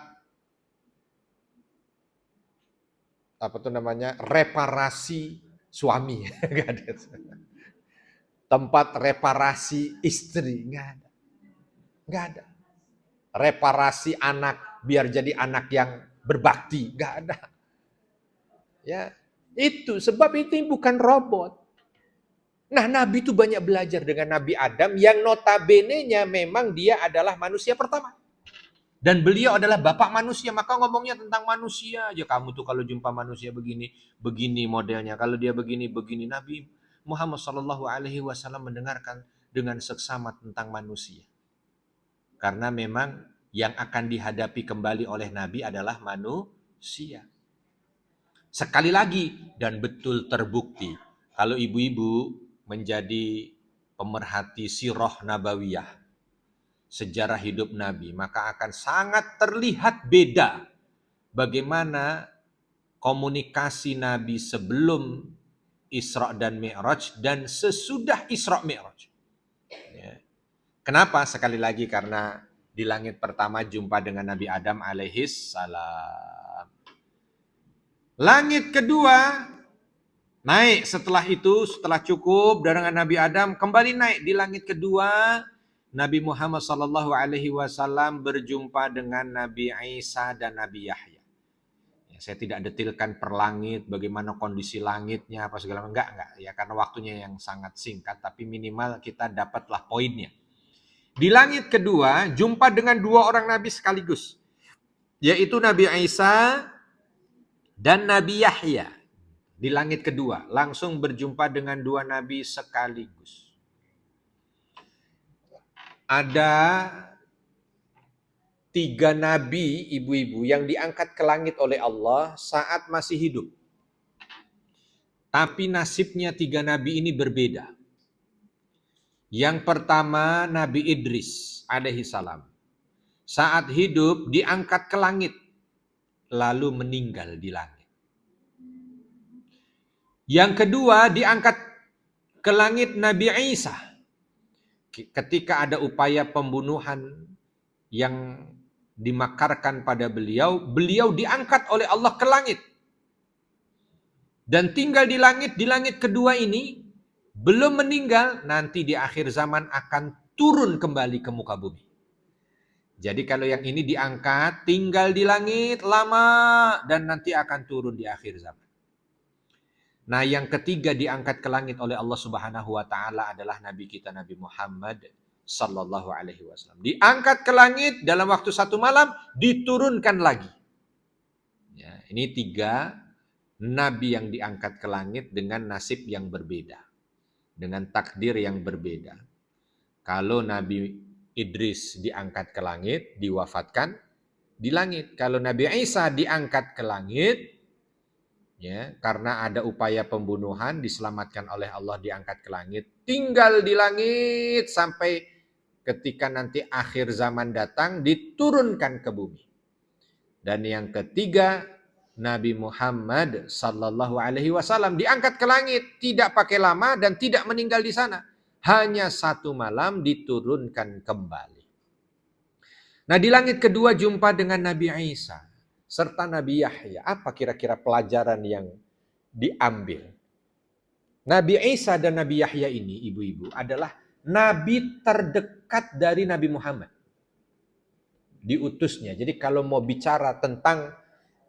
apa tuh namanya reparasi suami. Nggak ada. tempat reparasi istri, nggak ada. Nggak ada. Reparasi anak biar jadi anak yang berbakti, nggak ada. Ya, itu sebab itu bukan robot. Nah, Nabi itu banyak belajar dengan Nabi Adam yang notabene-nya memang dia adalah manusia pertama. Dan beliau adalah bapak manusia, maka ngomongnya tentang manusia aja. Kamu tuh kalau jumpa manusia begini, begini modelnya. Kalau dia begini, begini. Nabi Muhammad SAW mendengarkan dengan seksama tentang manusia. Karena memang yang akan dihadapi kembali oleh Nabi adalah manusia. Sekali lagi, dan betul terbukti, kalau ibu-ibu menjadi pemerhati sirah nabawiyah, sejarah hidup Nabi, maka akan sangat terlihat beda bagaimana komunikasi Nabi sebelum Isra dan Mi'raj dan sesudah Isra Mi'raj. Ya. Kenapa? Sekali lagi karena di langit pertama jumpa dengan Nabi Adam alaihis salam. Langit kedua naik setelah itu, setelah cukup dengan Nabi Adam, kembali naik di langit kedua. Nabi Muhammad SAW berjumpa dengan Nabi Isa dan Nabi Yahya. Ya, saya tidak detilkan per langit, bagaimana kondisi langitnya, apa segala macam. Enggak. Ya, karena waktunya yang sangat singkat, tapi minimal kita dapatlah poinnya. Di langit kedua, jumpa dengan dua orang Nabi sekaligus. Yaitu Nabi Isa dan Nabi Yahya. Di langit kedua, langsung berjumpa dengan dua nabi sekaligus. Ada 3 nabi ibu-ibu yang diangkat ke langit oleh Allah saat masih hidup. Tapi nasibnya 3 nabi ini berbeda. Yang pertama Nabi Idris alaihi salam. Saat hidup diangkat ke langit, lalu meninggal di langit. Yang kedua diangkat ke langit Nabi Isa. Ketika ada upaya pembunuhan yang dimakarkan pada beliau, beliau diangkat oleh Allah ke langit. Dan tinggal di langit kedua ini, belum meninggal, nanti di akhir zaman akan turun kembali ke muka bumi. Jadi kalau yang ini diangkat, tinggal di langit lama, dan nanti akan turun di akhir zaman. Nah, yang ketiga diangkat ke langit oleh Allah Subhanahu wa taala adalah nabi kita Nabi Muhammad sallallahu alaihi wasallam. Diangkat ke langit dalam waktu 1 malam, diturunkan lagi. Ya, ini 3 nabi yang diangkat ke langit dengan nasib yang berbeda. Dengan takdir yang berbeda. Kalau Nabi Idris diangkat ke langit, diwafatkan di langit. Kalau Nabi Isa diangkat ke langit, ya, karena ada upaya pembunuhan, diselamatkan oleh Allah, diangkat ke langit, tinggal di langit sampai ketika nanti akhir zaman datang, diturunkan ke bumi. Dan yang ketiga, Nabi Muhammad sallallahu alaihi wasallam diangkat ke langit, tidak pakai lama dan tidak meninggal di sana. Hanya 1 malam diturunkan kembali. Nah, di langit kedua jumpa dengan Nabi Isa serta Nabi Yahya. Apa kira-kira pelajaran yang diambil? Nabi Isa dan Nabi Yahya ini, ibu-ibu, adalah nabi terdekat dari Nabi Muhammad. Diutusnya. Jadi kalau mau bicara tentang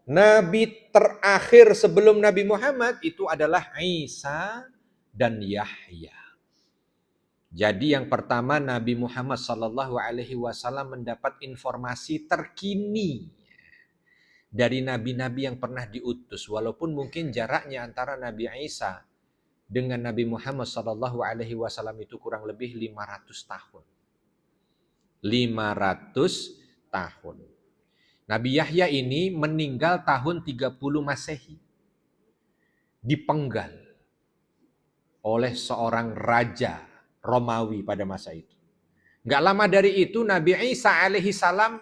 nabi terakhir sebelum Nabi Muhammad, itu adalah Isa dan Yahya. Jadi yang pertama Nabi Muhammad SAW mendapat informasi terkini dari nabi-nabi yang pernah diutus, walaupun mungkin jaraknya antara Nabi Isa dengan Nabi Muhammad SAW itu kurang lebih 500 tahun. 500 tahun. Nabi Yahya ini meninggal tahun 30 Masehi. Dipenggal oleh seorang raja Romawi pada masa itu. Gak lama dari itu Nabi Isa alaihi salam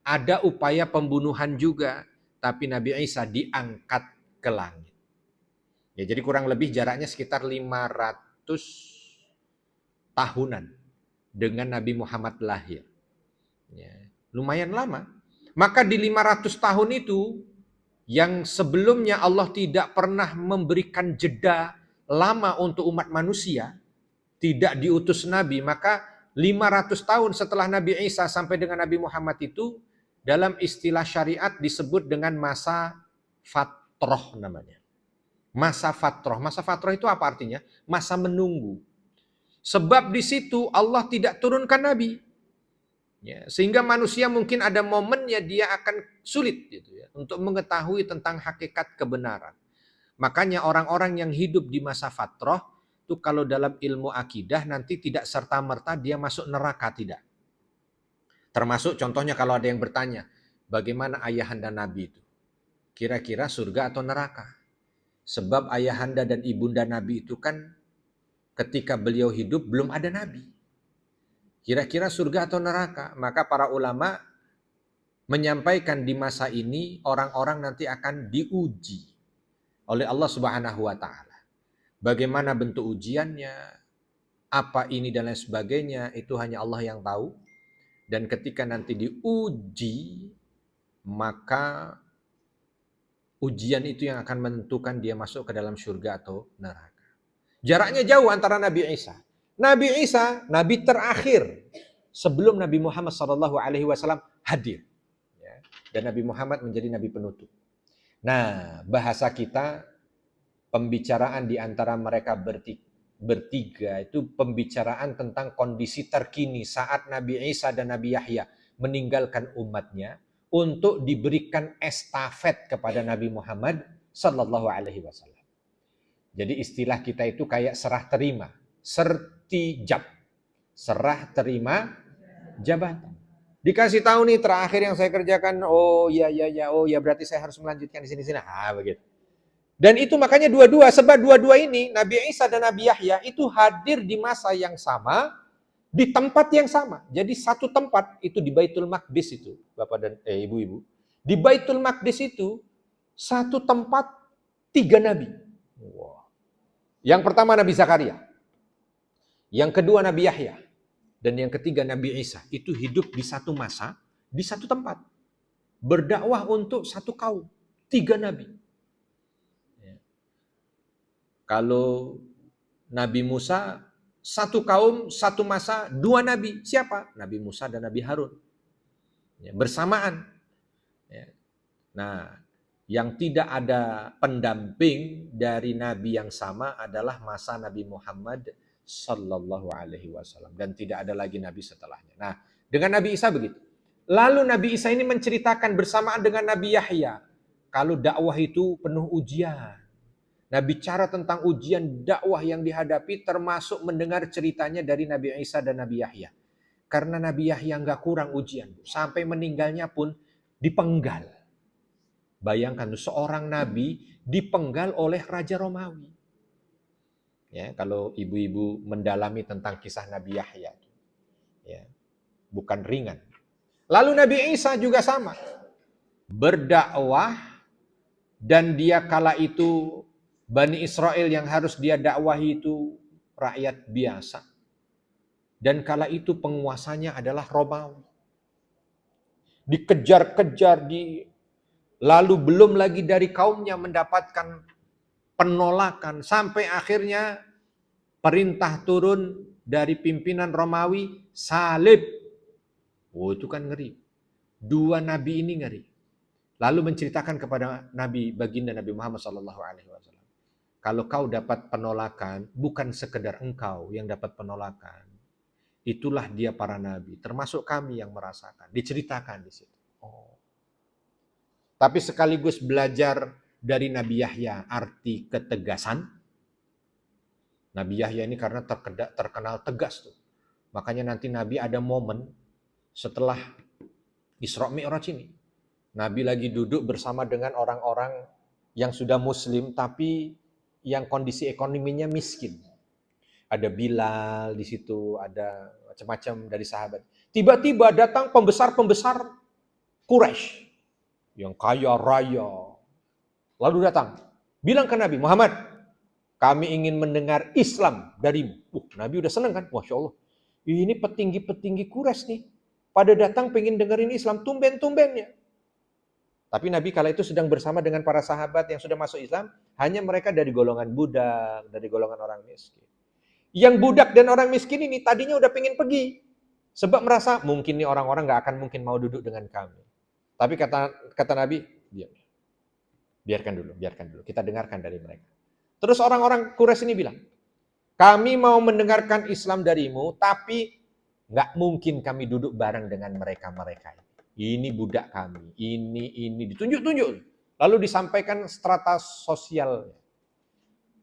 ada upaya pembunuhan juga, tapi Nabi Isa diangkat ke langit. Ya, jadi kurang lebih jaraknya sekitar 500 tahunan dengan Nabi Muhammad lahir. Ya, lumayan lama. Maka di 500 tahun itu, yang sebelumnya Allah tidak pernah memberikan jeda lama untuk umat manusia, tidak diutus Nabi, maka 500 tahun setelah Nabi Isa sampai dengan Nabi Muhammad itu dalam istilah syariat disebut dengan masa fatroh namanya. Masa fatroh. Masa fatroh itu apa artinya? Masa menunggu. Sebab di situ Allah tidak turunkan Nabi. Ya, sehingga manusia mungkin ada momennya dia akan sulit gitu ya, untuk mengetahui tentang hakikat kebenaran. Makanya orang-orang yang hidup di masa fatroh itu kalau dalam ilmu akidah nanti tidak serta-merta dia masuk neraka, tidak. Termasuk contohnya kalau ada yang bertanya, bagaimana ayahanda Nabi itu? Kira-kira surga atau neraka? Sebab ayahanda dan ibunda Nabi itu kan ketika beliau hidup belum ada Nabi. Kira-kira surga atau neraka? Maka para ulama menyampaikan di masa ini orang-orang nanti akan diuji oleh Allah Subhanahu wa taala. Bagaimana bentuk ujiannya, apa ini dan lain sebagainya, itu hanya Allah yang tahu. Dan ketika nanti diuji, maka ujian itu yang akan menentukan dia masuk ke dalam surga atau neraka. Jaraknya jauh antara Nabi Isa. Nabi Isa, Nabi terakhir sebelum Nabi Muhammad SAW hadir. Dan Nabi Muhammad menjadi Nabi penutup. Nah, bahasa kita, pembicaraan di antara mereka bertiga itu pembicaraan tentang kondisi terkini saat Nabi Isa dan Nabi Yahya meninggalkan umatnya untuk diberikan estafet kepada Nabi Muhammad sallallahu alaihi wasallam. Jadi istilah kita itu kayak serah terima, sertijab. Serah terima jabatan. Dikasih tahu nih terakhir yang saya kerjakan, oh ya berarti saya harus melanjutkan di sini-sini. Begitu. Dan itu makanya sebab dua-dua ini Nabi Isa dan Nabi Yahya itu hadir di masa yang sama, di tempat yang sama. Jadi satu tempat itu di Baitul Maqdis itu, Bapak dan Ibu-ibu. Di Baitul Maqdis itu satu tempat 3 nabi. Wow. Yang pertama Nabi Zakaria. Yang kedua Nabi Yahya. Dan yang ketiga Nabi Isa. Itu hidup di satu masa, di satu tempat. Berdakwah untuk satu kaum. 3 nabi. Kalau Nabi Musa, satu kaum, satu masa, 2 nabi. Siapa? Nabi Musa dan Nabi Harun. Bersamaan. Nah, yang tidak ada pendamping dari nabi yang sama adalah masa Nabi Muhammad sallallahu alaihi wasallam, dan tidak ada lagi nabi setelahnya. Nah, dengan Nabi Isa begitu. Lalu Nabi Isa ini menceritakan bersamaan dengan Nabi Yahya kalau dakwah itu penuh ujian. Nah, bicara tentang ujian dakwah yang dihadapi termasuk mendengar ceritanya dari Nabi Isa dan Nabi Yahya. Karena Nabi Yahya nggak kurang ujian, sampai meninggalnya pun dipenggal. Bayangkan seorang nabi dipenggal oleh Raja Romawi. Ya, kalau ibu-ibu mendalami tentang kisah Nabi Yahya, ya, bukan ringan. Lalu Nabi Isa juga sama, berdakwah, dan dia kala itu Bani Israel yang harus dia dakwahi itu rakyat biasa. Dan kala itu penguasanya adalah Romawi. Dikejar-kejar, lalu belum lagi dari kaumnya mendapatkan penolakan. Sampai akhirnya perintah turun dari pimpinan Romawi, salib. Oh, itu kan ngeri. 2 nabi ini ngeri. Lalu menceritakan kepada Nabi, baginda Nabi Muhammad SAW. Kalau kau dapat penolakan, bukan sekedar engkau yang dapat penolakan. Itulah dia para nabi, termasuk kami yang merasakan. Diceritakan di situ. Oh. Tapi sekaligus belajar dari Nabi Yahya arti ketegasan. Nabi Yahya ini karena terkenal tegas tuh. Makanya nanti Nabi ada momen setelah Isra Mi'raj ini. Nabi lagi duduk bersama dengan orang-orang yang sudah muslim tapi yang kondisi ekonominya miskin. Ada Bilal di situ, ada macam-macam dari sahabat. Tiba-tiba datang pembesar-pembesar Quraisy yang kaya raya. Lalu datang, bilang ke Nabi Muhammad, kami ingin mendengar Islam darimu. Nabi udah seneng kan? Masya Allah. Ini petinggi-petinggi Quraisy nih. Pada datang pengen dengerin Islam, tumben-tumbennya. Tapi Nabi kala itu sedang bersama dengan para sahabat yang sudah masuk Islam, hanya mereka dari golongan budak, dari golongan orang miskin. Yang budak dan orang miskin ini tadinya udah pengen pergi. Sebab merasa mungkin nih orang-orang nggak akan mungkin mau duduk dengan kami. Tapi kata Nabi, diam. Biarkan dulu. Kita dengarkan dari mereka. Terus orang-orang Quraisy ini bilang, kami mau mendengarkan Islam darimu, tapi nggak mungkin kami duduk bareng dengan mereka-mereka. Ini budak kami, ini ditunjuk-tunjuk. Lalu disampaikan strata sosial.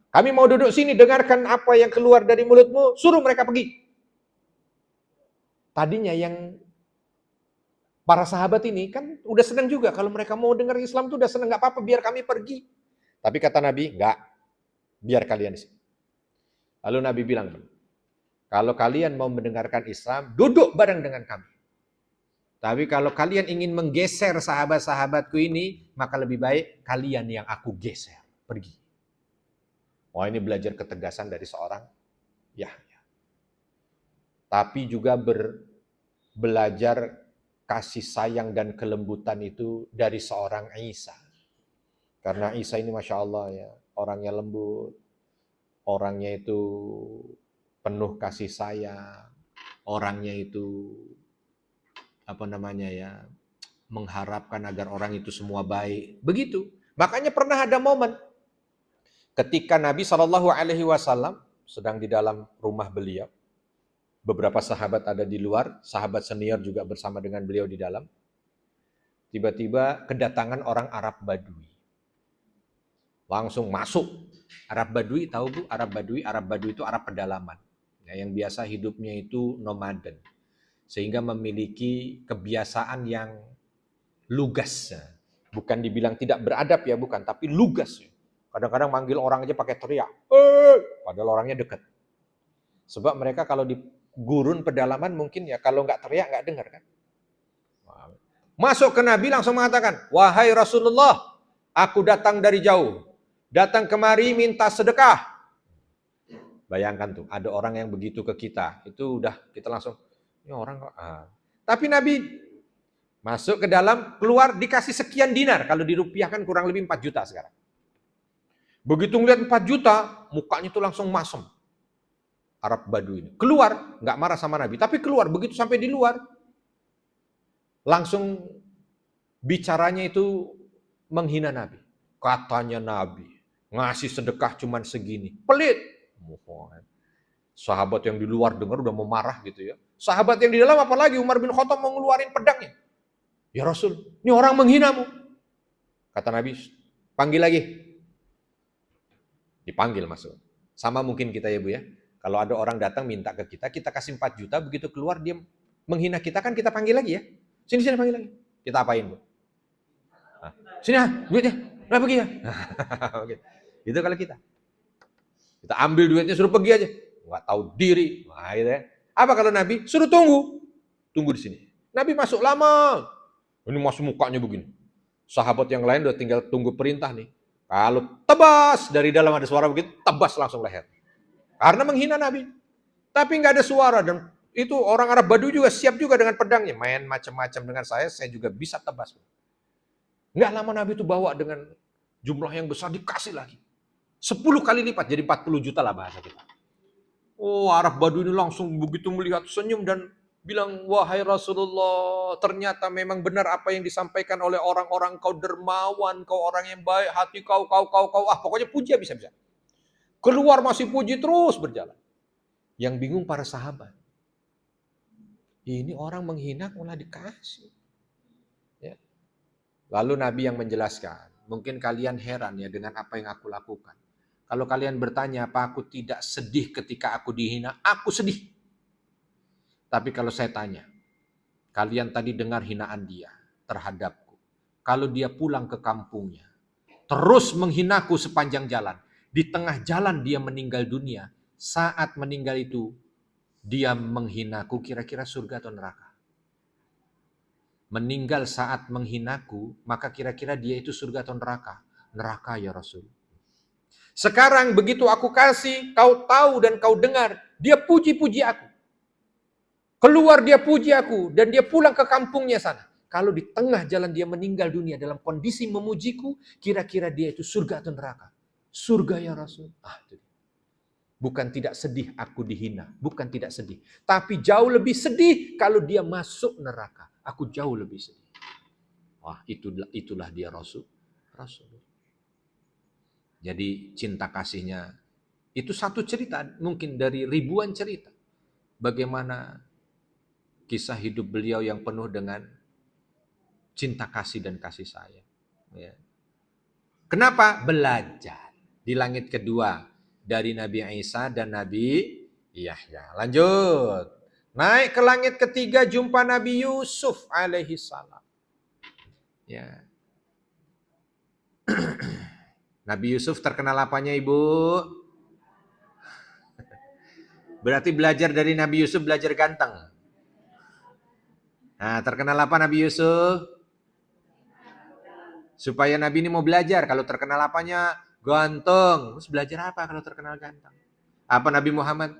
Kami mau duduk sini, dengarkan apa yang keluar dari mulutmu, suruh mereka pergi. Tadinya yang para sahabat ini kan udah senang juga. Kalau mereka mau dengar Islam tuh udah senang, nggak apa-apa, biar kami pergi. Tapi kata Nabi, nggak, biar kalian di sini. Lalu Nabi bilang, kalau kalian mau mendengarkan Islam, duduk bareng dengan kami. Tapi kalau kalian ingin menggeser sahabat-sahabatku ini, maka lebih baik kalian yang aku geser, pergi. Wah, ini belajar ketegasan dari seorang Yahya. Tapi juga belajar kasih sayang dan kelembutan itu dari seorang Isa. Karena Isa ini Masya Allah ya, orangnya lembut, orangnya itu penuh kasih sayang, orangnya itu mengharapkan agar orang itu semua baik. Begitu. Makanya pernah ada momen ketika Nabi SAW sedang di dalam rumah beliau. Beberapa sahabat ada di luar, sahabat senior juga bersama dengan beliau di dalam. Tiba-tiba kedatangan orang Arab Badui. Langsung masuk. Arab Badui, tahu Bu? Arab Badui itu Arab pedalaman. Ya, yang biasa hidupnya itu nomaden. Sehingga memiliki kebiasaan yang lugas. Bukan dibilang tidak beradab ya, bukan. Tapi lugas. Kadang-kadang manggil orang aja pakai teriak. Padahal orangnya dekat. Sebab mereka kalau di gurun pedalaman mungkin ya kalau nggak teriak nggak dengar kan. Masuk ke Nabi langsung mengatakan, wahai Rasulullah, aku datang dari jauh. Datang kemari minta sedekah. Bayangkan tuh, ada orang yang begitu ke kita. Itu udah kita langsung, ini orang kok. Tapi Nabi masuk ke dalam, keluar dikasih sekian dinar. Kalau dirupiahkan kurang lebih 4 juta sekarang. Begitu ngeliat 4 juta, mukanya tuh langsung masem. Arab Badui ini. Keluar, nggak marah sama Nabi. Tapi keluar, begitu sampai di luar, langsung bicaranya itu menghina Nabi. Katanya Nabi, ngasih sedekah cuman segini. Pelit. Sahabat yang di luar dengar udah mau marah gitu ya. Sahabat yang di dalam apalagi Umar bin Khattab mau ngeluarin pedangnya. Ya Rasul, ini orang menghinamu. Kata Nabi, panggil lagi. Dipanggil masuk. Sama mungkin kita ya Bu ya. Kalau ada orang datang minta ke kita, kita kasih 4 juta, begitu keluar dia menghina kita kan kita panggil lagi ya. Sini panggil lagi. Kita apain Bu? Sini duitnya. Udah pergi ya. Itu kalau kita. Kita ambil duitnya suruh pergi aja. Nggak tahu diri. Nah, gitu ya. Apa kalau Nabi? Suruh tunggu. Tunggu di sini. Nabi masuk lama. Ini masuk mukanya begini. Sahabat yang lain udah tinggal tunggu perintah nih. Kalau tebas dari dalam ada suara begitu, tebas langsung leher. Karena menghina Nabi. Tapi nggak ada suara dan itu orang Arab Badui juga siap juga dengan pedangnya. Main macam-macam dengan saya juga bisa tebas. Nggak lama Nabi itu bawa dengan jumlah yang besar dikasih lagi. 10 kali lipat, jadi 40 juta lah bahasa kita. Oh, Arab Badui ini langsung begitu melihat senyum dan bilang, wahai Rasulullah, ternyata memang benar apa yang disampaikan oleh orang-orang, kau dermawan, kau orang yang baik hati, kau, pokoknya puji bisa-bisa. Keluar masih puji terus berjalan. Yang bingung para sahabat. Ini orang menghina malah dikasih. Ya. Lalu Nabi yang menjelaskan, mungkin kalian heran ya dengan apa yang aku lakukan. Kalau kalian bertanya, apa aku tidak sedih ketika aku dihina? Aku sedih. Tapi kalau saya tanya, kalian tadi dengar hinaan dia terhadapku. Kalau dia pulang ke kampungnya, terus menghinaku sepanjang jalan. Di tengah jalan dia meninggal dunia. Saat meninggal itu, dia menghinaku, kira-kira surga atau neraka? Meninggal saat menghinaku, maka kira-kira dia itu surga atau neraka? Neraka ya Rasul. Sekarang begitu aku kasih, kau tahu dan kau dengar, dia puji-puji aku. Keluar dia puji aku, dan dia pulang ke kampungnya sana. Kalau di tengah jalan dia meninggal dunia dalam kondisi memujiku, kira-kira dia itu surga atau neraka? Surga ya Rasul. Itu. Bukan tidak sedih aku dihina, bukan tidak sedih. Tapi jauh lebih sedih kalau dia masuk neraka. Aku jauh lebih sedih. Wah, itulah dia Rasul. Jadi cinta kasihnya itu satu cerita, mungkin dari ribuan cerita. Bagaimana kisah hidup beliau yang penuh dengan cinta kasih dan kasih sayang. Ya. Kenapa? Belajar di langit kedua dari Nabi Isa dan Nabi Yahya. Lanjut. Naik ke langit ketiga jumpa Nabi Yusuf alaihi salam. Ya. Nabi Yusuf terkenal apanya, Ibu? Berarti belajar dari Nabi Yusuf belajar ganteng. Nah, terkenal apa Nabi Yusuf? Supaya Nabi ini mau belajar. Kalau terkenal apanya? Ganteng. Terus belajar apa kalau terkenal ganteng? Apa Nabi Muhammad?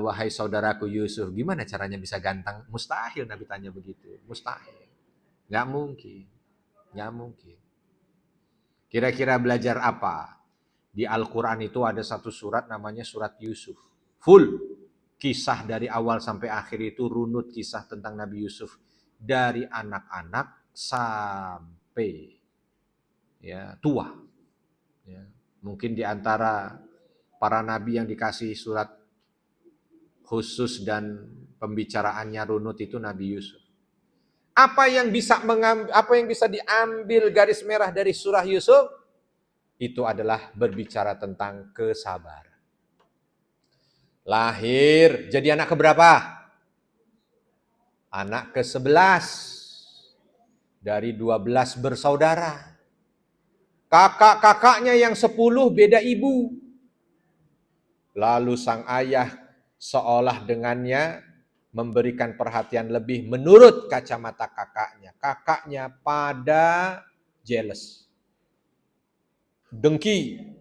Wahai saudaraku Yusuf, gimana caranya bisa ganteng? Mustahil Nabi tanya begitu. Mustahil. Nggak mungkin. Nggak mungkin. Kira-kira belajar apa? Di Al-Quran itu ada satu surat namanya surat Yusuf. Full. Kisah dari awal sampai akhir itu runut kisah tentang Nabi Yusuf. Dari anak-anak sampai ya tua. Ya. Mungkin di antara para nabi yang dikasih surat khusus dan pembicaraannya runut itu Nabi Yusuf. Apa yang bisa diambil garis merah dari surah Yusuf? Itu adalah berbicara tentang kesabaran. Lahir jadi anak keberapa? Anak ke-11 dari 12 bersaudara. Kakak-kakaknya yang 10 beda ibu. Lalu sang ayah seolah dengannya memberikan perhatian lebih menurut kacamata kakaknya. Kakaknya pada jealous. Dengki.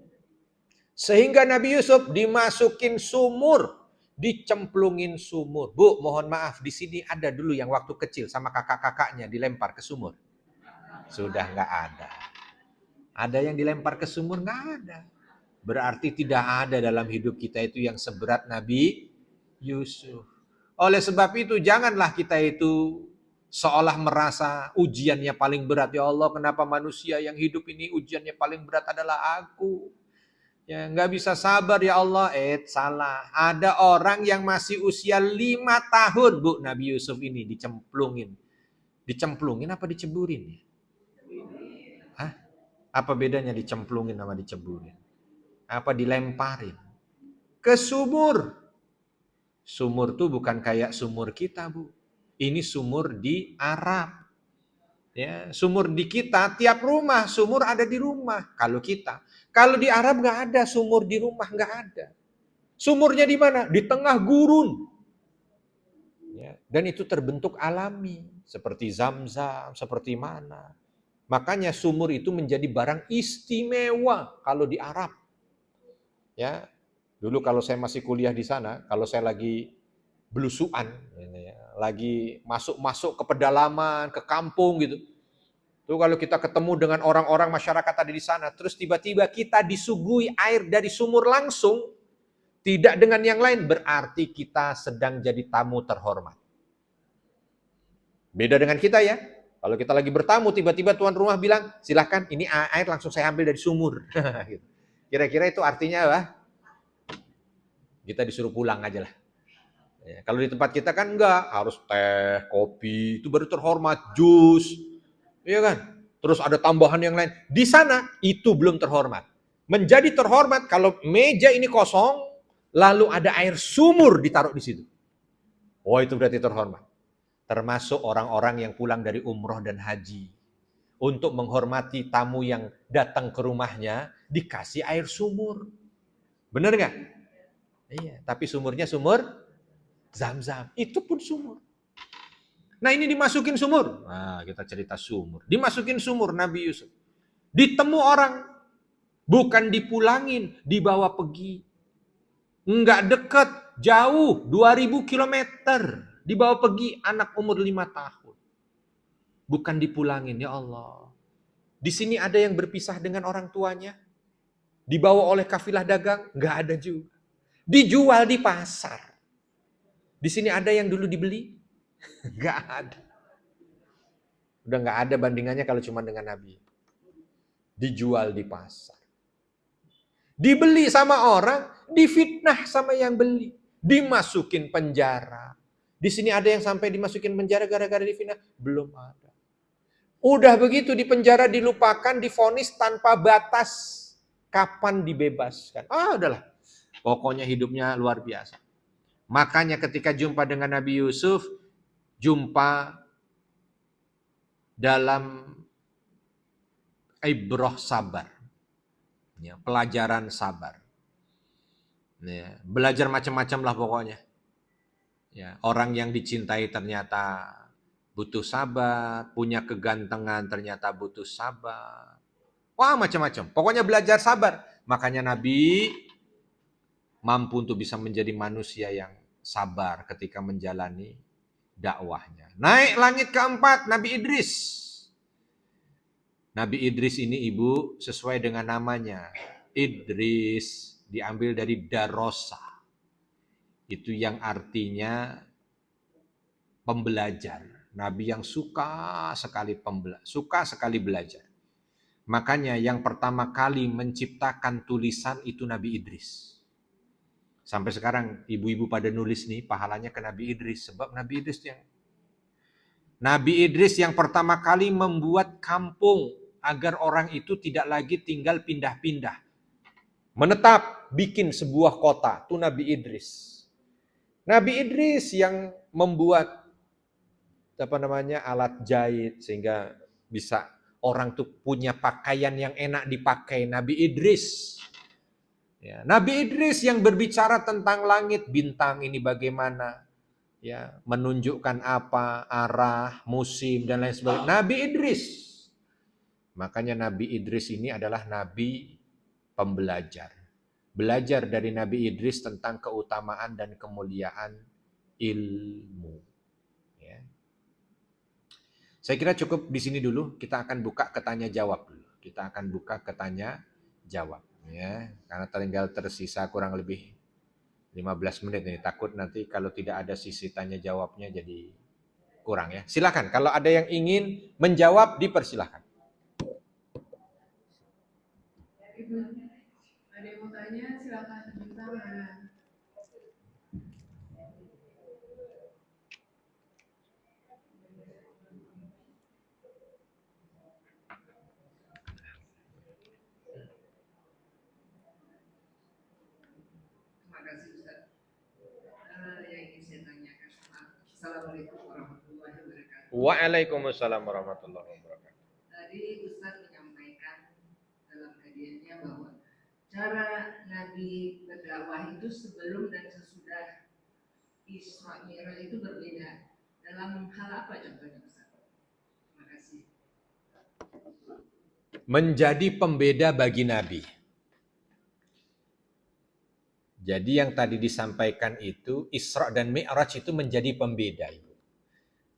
Sehingga Nabi Yusuf dimasukin sumur, dicemplungin sumur. Bu, mohon maaf, di sini ada dulu yang waktu kecil sama kakak-kakaknya dilempar ke sumur. Sudah nggak ada. Ada yang dilempar ke sumur? Nggak ada. Berarti tidak ada dalam hidup kita itu yang seberat Nabi Yusuf. Oleh sebab itu janganlah kita itu seolah merasa ujiannya paling berat. Ya Allah, kenapa manusia yang hidup ini ujiannya paling berat adalah aku? Ya, nggak bisa sabar ya Allah. Salah. Ada orang yang masih usia 5 tahun, Bu, Nabi Yusuf ini dicemplungin. Dicemplungin apa diceburin? Hah? Apa bedanya dicemplungin sama diceburin? Apa dilemparin? Ke sumur. Sumur tuh bukan kayak sumur kita, Bu. Ini sumur di Arab. Ya, sumur di kita, tiap rumah sumur ada di rumah. Kalau di Arab nggak ada sumur di rumah, nggak ada. Sumurnya di mana? Di tengah gurun. Ya, dan itu terbentuk alami, seperti Zam-Zam, seperti mana. Makanya sumur itu menjadi barang istimewa kalau di Arab. Ya, dulu kalau saya masih kuliah di sana, kalau saya lagi belusuan, lagi masuk ke pedalaman, ke kampung gitu. Tuh kalau kita ketemu dengan orang-orang masyarakat ada di sana, terus tiba-tiba kita disuguhi air dari sumur langsung, tidak dengan yang lain, berarti kita sedang jadi tamu terhormat. Beda dengan kita ya. Kalau kita lagi bertamu, tiba-tiba tuan rumah bilang, silahkan ini air langsung saya ambil dari sumur. Kira-kira itu artinya apa? Kita disuruh pulang aja lah. Ya, kalau di tempat kita kan enggak, harus teh, kopi, itu baru terhormat, jus, iya kan? Terus ada tambahan yang lain. Di sana itu belum terhormat. Menjadi terhormat kalau meja ini kosong, lalu ada air sumur ditaruh di situ. Oh, itu berarti terhormat. Termasuk orang-orang yang pulang dari umroh dan haji. Untuk menghormati tamu yang datang ke rumahnya, dikasih air sumur. Bener nggak? Iya, tapi sumurnya sumur Zam-Zam, itu pun sumur. Nah ini dimasukin sumur. Nah kita cerita sumur. Dimasukin sumur Nabi Yusuf. Ditemu orang. Bukan dipulangin, dibawa pergi. Enggak dekat, jauh, 2000 kilometer. Dibawa pergi anak umur 5 tahun. Bukan dipulangin, ya Allah. Di sini ada yang berpisah dengan orang tuanya. Dibawa oleh kafilah dagang, enggak ada juga. Dijual di pasar. Di sini ada yang dulu dibeli? Nggak ada. Udah nggak ada bandingannya kalau cuma dengan Nabi. Dijual di pasar. Dibeli sama orang, difitnah sama yang beli. Dimasukin penjara. Di sini ada yang sampai dimasukin penjara gara-gara difitnah? Belum ada. Udah begitu di penjara dilupakan, divonis tanpa batas. Kapan dibebaskan? Udahlah. Pokoknya hidupnya luar biasa. Makanya ketika jumpa dengan Nabi Yusuf, jumpa dalam ibrah sabar. Ya, pelajaran sabar. Ya, belajar macam-macam lah pokoknya. Ya, orang yang dicintai ternyata butuh sabar, punya kegantengan ternyata butuh sabar. Wah, macam-macam. Pokoknya belajar sabar. Makanya Nabi mampu untuk bisa menjadi manusia yang sabar ketika menjalani dakwahnya. Naik langit keempat, Nabi Idris. Nabi Idris ini ibu sesuai dengan namanya. Idris diambil dari darosa. Itu yang artinya pembelajar. Nabi yang suka sekali belajar. Makanya yang pertama kali menciptakan tulisan itu Nabi Idris. Sampai sekarang ibu-ibu pada nulis nih pahalanya ke Nabi Idris. Sebab Nabi Idris yang pertama kali membuat kampung agar orang itu tidak lagi tinggal pindah-pindah. Menetap, bikin sebuah kota. Itu Nabi Idris. Nabi Idris yang membuat alat jahit sehingga bisa orang tuh punya pakaian yang enak dipakai. Nabi Idris. Ya, Nabi Idris yang berbicara tentang langit, bintang ini bagaimana, ya, menunjukkan apa, arah, musim dan lain sebagainya. Nabi Idris. Makanya Nabi Idris ini adalah nabi pembelajar. Belajar dari Nabi Idris tentang keutamaan dan kemuliaan ilmu. Ya. Saya kira cukup di sini dulu. Kita akan buka ke tanya jawab dulu. Kita akan buka ke tanya jawab. Ya, karena tinggal tersisa kurang lebih 15 menit ini. Takut nanti kalau tidak ada sisi tanya jawabnya jadi kurang ya. Silakan kalau ada yang ingin menjawab dipersilahkan. Ibu, ada yang mau tanya silakan tunjuk tangan. Assalamualaikum warahmatullahi wabarakatuh. Waalaikumsalam warahmatullahi wabarakatuh. Tadi Ustaz menyampaikan dalam kajiannya bahwa cara Nabi berdakwah itu sebelum dan sesudah Isra Mi'raj itu berbeda. Dalam hal apa contohnya Ustaz? Terima kasih. Menjadi pembeda bagi Nabi. Jadi yang tadi disampaikan itu, Isra dan Mi'raj itu menjadi pembeda.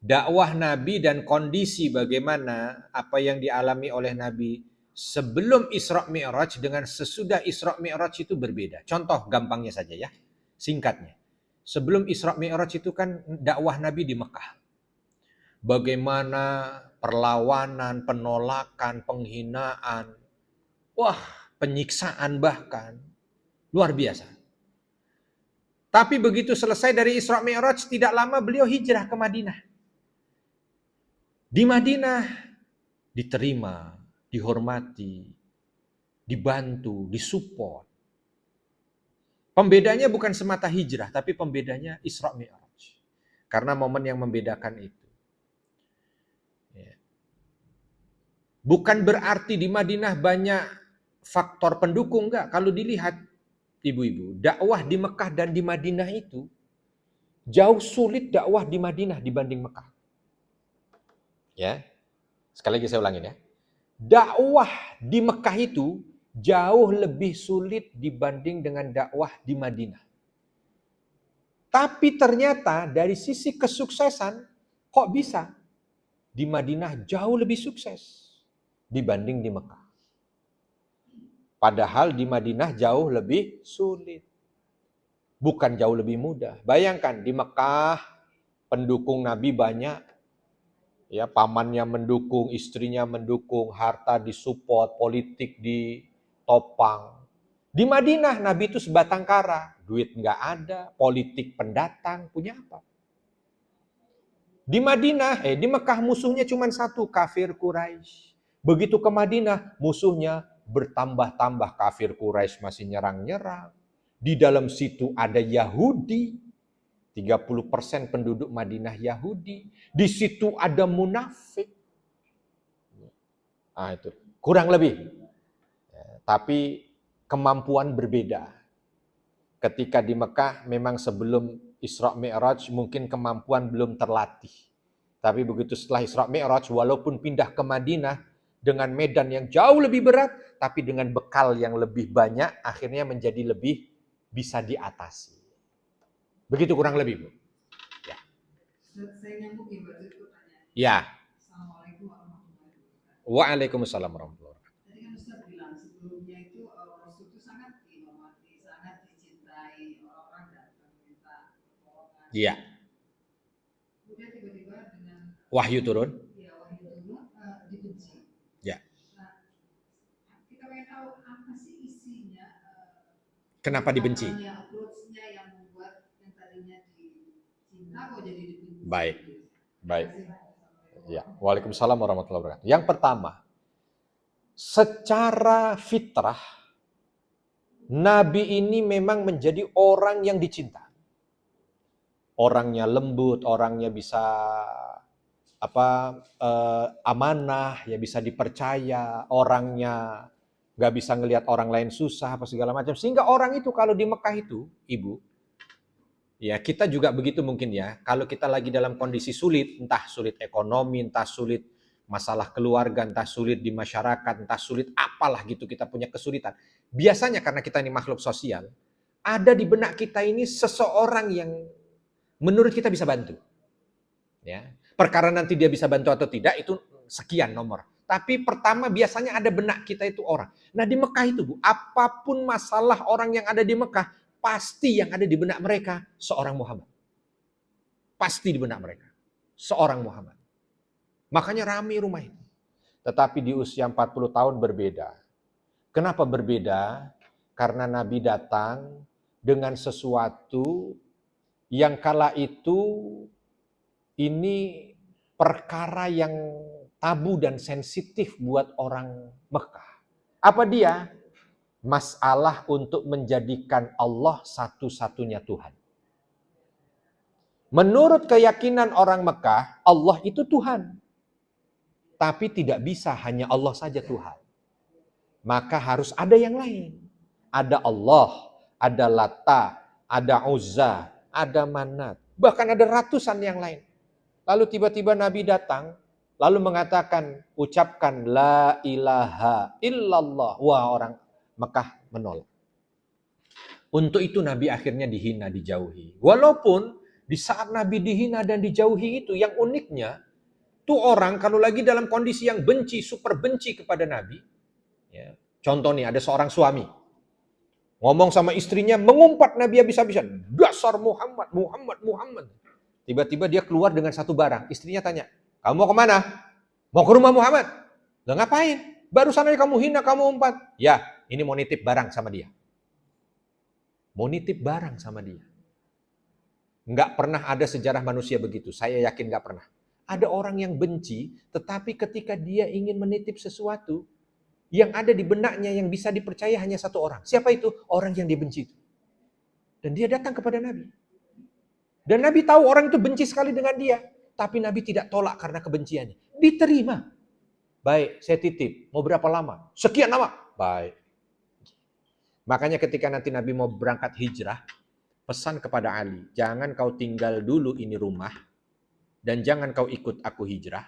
Dakwah Nabi dan kondisi bagaimana apa yang dialami oleh Nabi sebelum Isra Mi'raj dengan sesudah Isra Mi'raj itu berbeda. Contoh gampangnya saja ya, singkatnya. Sebelum Isra Mi'raj itu kan dakwah Nabi di Mekah. Bagaimana perlawanan, penolakan, penghinaan, penyiksaan bahkan, luar biasa. Tapi begitu selesai dari Isra Mi'raj, tidak lama beliau hijrah ke Madinah. Di Madinah diterima, dihormati, dibantu, disupport. Pembedanya bukan semata hijrah, tapi pembedanya Isra Mi'raj. Karena momen yang membedakan itu. Bukan berarti di Madinah banyak faktor pendukung, enggak. Kalau dilihat ibu-ibu, dakwah di Mekah dan di Madinah itu jauh sulit dakwah di Madinah dibanding Mekah. Ya, sekali lagi saya ulangin ya. Dakwah di Mekah itu jauh lebih sulit dibanding dengan dakwah di Madinah. Tapi ternyata dari sisi kesuksesan, kok bisa di Madinah jauh lebih sukses dibanding di Mekah. Padahal di Madinah jauh lebih sulit. Bukan jauh lebih mudah. Bayangkan di Mekah pendukung Nabi banyak, ya pamannya mendukung, istrinya mendukung, harta disupport, politik ditopang. Di Madinah Nabi itu sebatang kara, duit nggak ada, politik pendatang, punya apa? Di Madinah, di Mekah musuhnya cuma satu, kafir Quraisy. Begitu ke Madinah, musuhnya bertambah-tambah, kafir Quraisy masih nyerang-nyerang. Di dalam situ ada Yahudi, 30% penduduk Madinah Yahudi. Di situ ada munafik. Ah itu, kurang lebih. Tapi kemampuan berbeda. Ketika di Mekah memang sebelum Isra Mi'raj mungkin kemampuan belum terlatih. Tapi begitu setelah Isra Mi'raj walaupun pindah ke Madinah dengan medan yang jauh lebih berat, tapi dengan bekal yang lebih banyak akhirnya menjadi lebih bisa diatasi. Begitu kurang lebih, Bu. Ya. Saya nyambung ya, Mbak, itu pertanyaan. Ya. Assalamualaikum warahmatullahi wabarakatuh. Waalaikumsalam warahmatullahi wabarakatuh. Tadi kan Ustaz bilang sebelumnya itu Rasul itu sangat dihormati, sangat dicintai, orang-orang datang minta pertolongan. Iya. Kemudian tiba-tiba dengan Wahyu turun. ya wahyu turun dibenci. Ya. Nah, kita pengen tahu apa sih isinya. Kenapa dibenci? Approach-nya yang membuat yang tadinya dicinta kok jadi dibenci. Baik. Baik. Ya. Waalaikumsalam warahmatullahi wabarakatuh. Yang pertama, secara fitrah Nabi ini memang menjadi orang yang dicinta. Orangnya lembut, orangnya bisa amanah, ya bisa dipercaya, orangnya nggak bisa ngelihat orang lain susah apa segala macam. Sehingga orang itu kalau di Mekah itu, Ibu, ya kita juga begitu mungkin ya. Kalau kita lagi dalam kondisi sulit, entah sulit ekonomi, entah sulit masalah keluarga, entah sulit di masyarakat, entah sulit apalah gitu kita punya kesulitan. Biasanya karena kita ini makhluk sosial, ada di benak kita ini seseorang yang menurut kita bisa bantu. Ya, perkara nanti dia bisa bantu atau tidak itu sekian nomor. Tapi pertama biasanya ada benak kita itu orang. Nah di Mekah itu Bu, apapun masalah orang yang ada di Mekah, pasti yang ada di benak mereka seorang Muhammad. Pasti di benak mereka seorang Muhammad. Makanya ramai rumah itu. Tetapi di usia 40 tahun berbeda. Kenapa berbeda? Karena Nabi datang dengan sesuatu yang kala itu ini perkara yang tabu dan sensitif buat orang Mekah. Apa dia? Masalah untuk menjadikan Allah satu-satunya Tuhan. Menurut keyakinan orang Mekah, Allah itu Tuhan. Tapi tidak bisa hanya Allah saja Tuhan. Maka harus ada yang lain. Ada Allah, ada Lata, ada Uzza, ada Manat. Bahkan ada ratusan yang lain. Lalu tiba-tiba Nabi datang, lalu mengatakan, ucapkan la ilaha illallah. Wah, orang Mekah menolak. Untuk itu Nabi akhirnya dihina, dijauhi. Walaupun di saat Nabi dihina dan dijauhi itu, yang uniknya, tuh orang kalau lagi dalam kondisi yang benci, super benci kepada Nabi, ya, contoh nih ada seorang suami, ngomong sama istrinya, mengumpat Nabi habis-habisan, dasar Muhammad, Muhammad, Muhammad. Tiba-tiba dia keluar dengan satu barang. Istrinya tanya, kamu mau kemana? Mau ke rumah Muhammad. Lah ngapain? Barusan aja kamu hina, kamu umpat. Ya, ini mau nitip barang sama dia. Mau nitip barang sama dia. Nggak pernah ada sejarah manusia begitu. Saya yakin nggak pernah. Ada orang yang benci, tetapi ketika dia ingin menitip sesuatu, yang ada di benaknya yang bisa dipercaya hanya satu orang. Siapa itu? Orang yang dibenci itu. Dan dia datang kepada Nabi. Dan Nabi tahu orang itu benci sekali dengan dia. Tapi Nabi tidak tolak karena kebenciannya. Diterima. Baik, saya titip. Mau berapa lama? Sekian lama. Baik. Makanya ketika nanti Nabi mau berangkat hijrah, pesan kepada Ali, jangan kau tinggal dulu ini rumah, dan jangan kau ikut aku hijrah,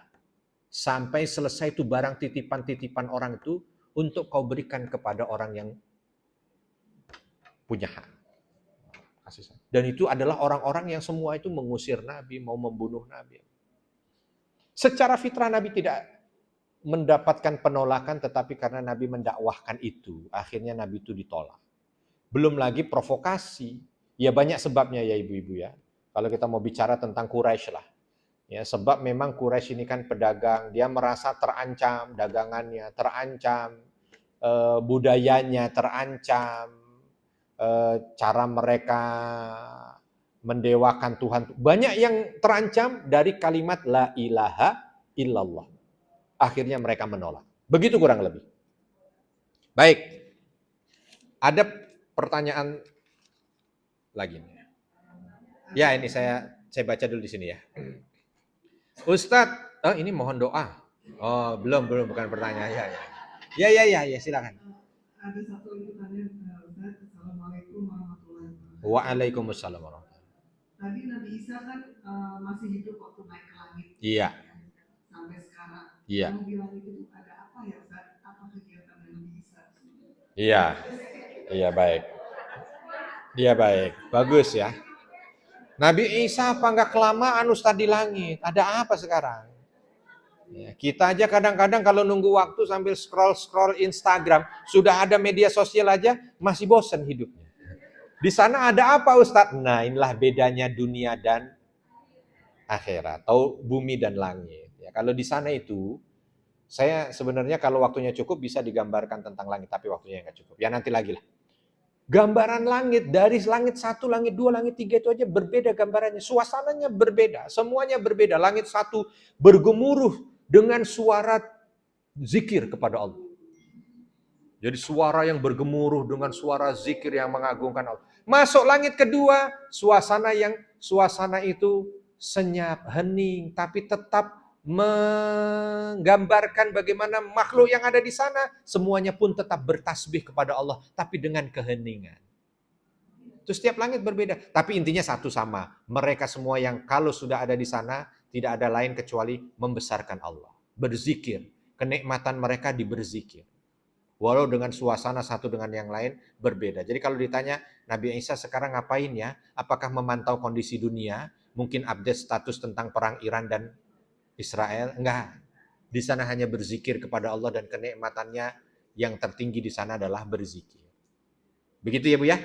sampai selesai itu barang titipan-titipan orang itu, untuk kau berikan kepada orang yang punya hak. Dan itu adalah orang-orang yang semua itu mengusir Nabi, mau membunuh Nabi. Secara fitrah Nabi tidak mendapatkan penolakan, tetapi karena Nabi mendakwahkan itu, akhirnya Nabi itu ditolak. Belum lagi provokasi. Ya banyak sebabnya ya ibu-ibu ya. Kalau kita mau bicara tentang Quraisy lah. Ya, sebab memang Quraisy ini kan pedagang, dia merasa terancam dagangannya, terancam budayanya, terancam cara mereka mendewakan Tuhan. Banyak yang terancam dari kalimat la ilaha illallah. Akhirnya mereka menolak. Begitu kurang lebih. Baik. Ada pertanyaan lagi nih. Ya, ini saya baca dulu di sini ya. Ustadz, ini mohon doa. Oh, belum, bukan pertanyaan. Ya, silakan. Ada satu lagi pertanyaan, Ustaz. Assalamualaikum warahmatullahi wabarakatuh. Waalaikumsalam warahmatullahi wabarakatuh. Tadi Nabi Isa kan masih hidup waktu naik ke langit. Iya. Sampai sekarang. Iya. Yang di langit itu ada apa ya, Ustaz? Apa kegiatan Nabi Isa? Iya. Iya, baik. Iya, baik. Bagus ya. Nabi Isa apa nggak kelamaan Ustadz di langit? Ada apa sekarang? Ya, kita aja kadang-kadang kalau nunggu waktu sambil scroll-scroll Instagram, sudah ada media sosial aja, masih bosan hidupnya. Di sana ada apa Ustadz? Nah, inilah bedanya dunia dan akhirat, atau bumi dan langit. Ya, kalau di sana itu, saya sebenarnya kalau waktunya cukup bisa digambarkan tentang langit, tapi waktunya nggak cukup. Ya nanti lagi lah. Gambaran langit, dari langit 1, langit 2, langit 3 itu aja berbeda gambarannya. Suasananya berbeda, semuanya berbeda. Langit 1 bergemuruh dengan suara zikir kepada Allah. Jadi suara yang bergemuruh dengan suara zikir yang mengagungkan Allah. Masuk langit kedua, suasana itu senyap, hening, tapi tetap menggambarkan bagaimana makhluk yang ada di sana semuanya pun tetap bertasbih kepada Allah, tapi dengan keheningan. Itu setiap langit berbeda, tapi intinya satu sama. Mereka semua yang kalau sudah ada di sana tidak ada lain kecuali membesarkan Allah, berzikir. Kenikmatan mereka di berzikir. Walau dengan suasana satu dengan yang lain berbeda. Jadi kalau ditanya Nabi Isa sekarang ngapain ya? Apakah memantau kondisi dunia? Mungkin update status tentang perang Iran dan Israel? Enggak. Di sana hanya berzikir kepada Allah dan kenikmatannya yang tertinggi di sana adalah berzikir. Begitu ya Bu ya?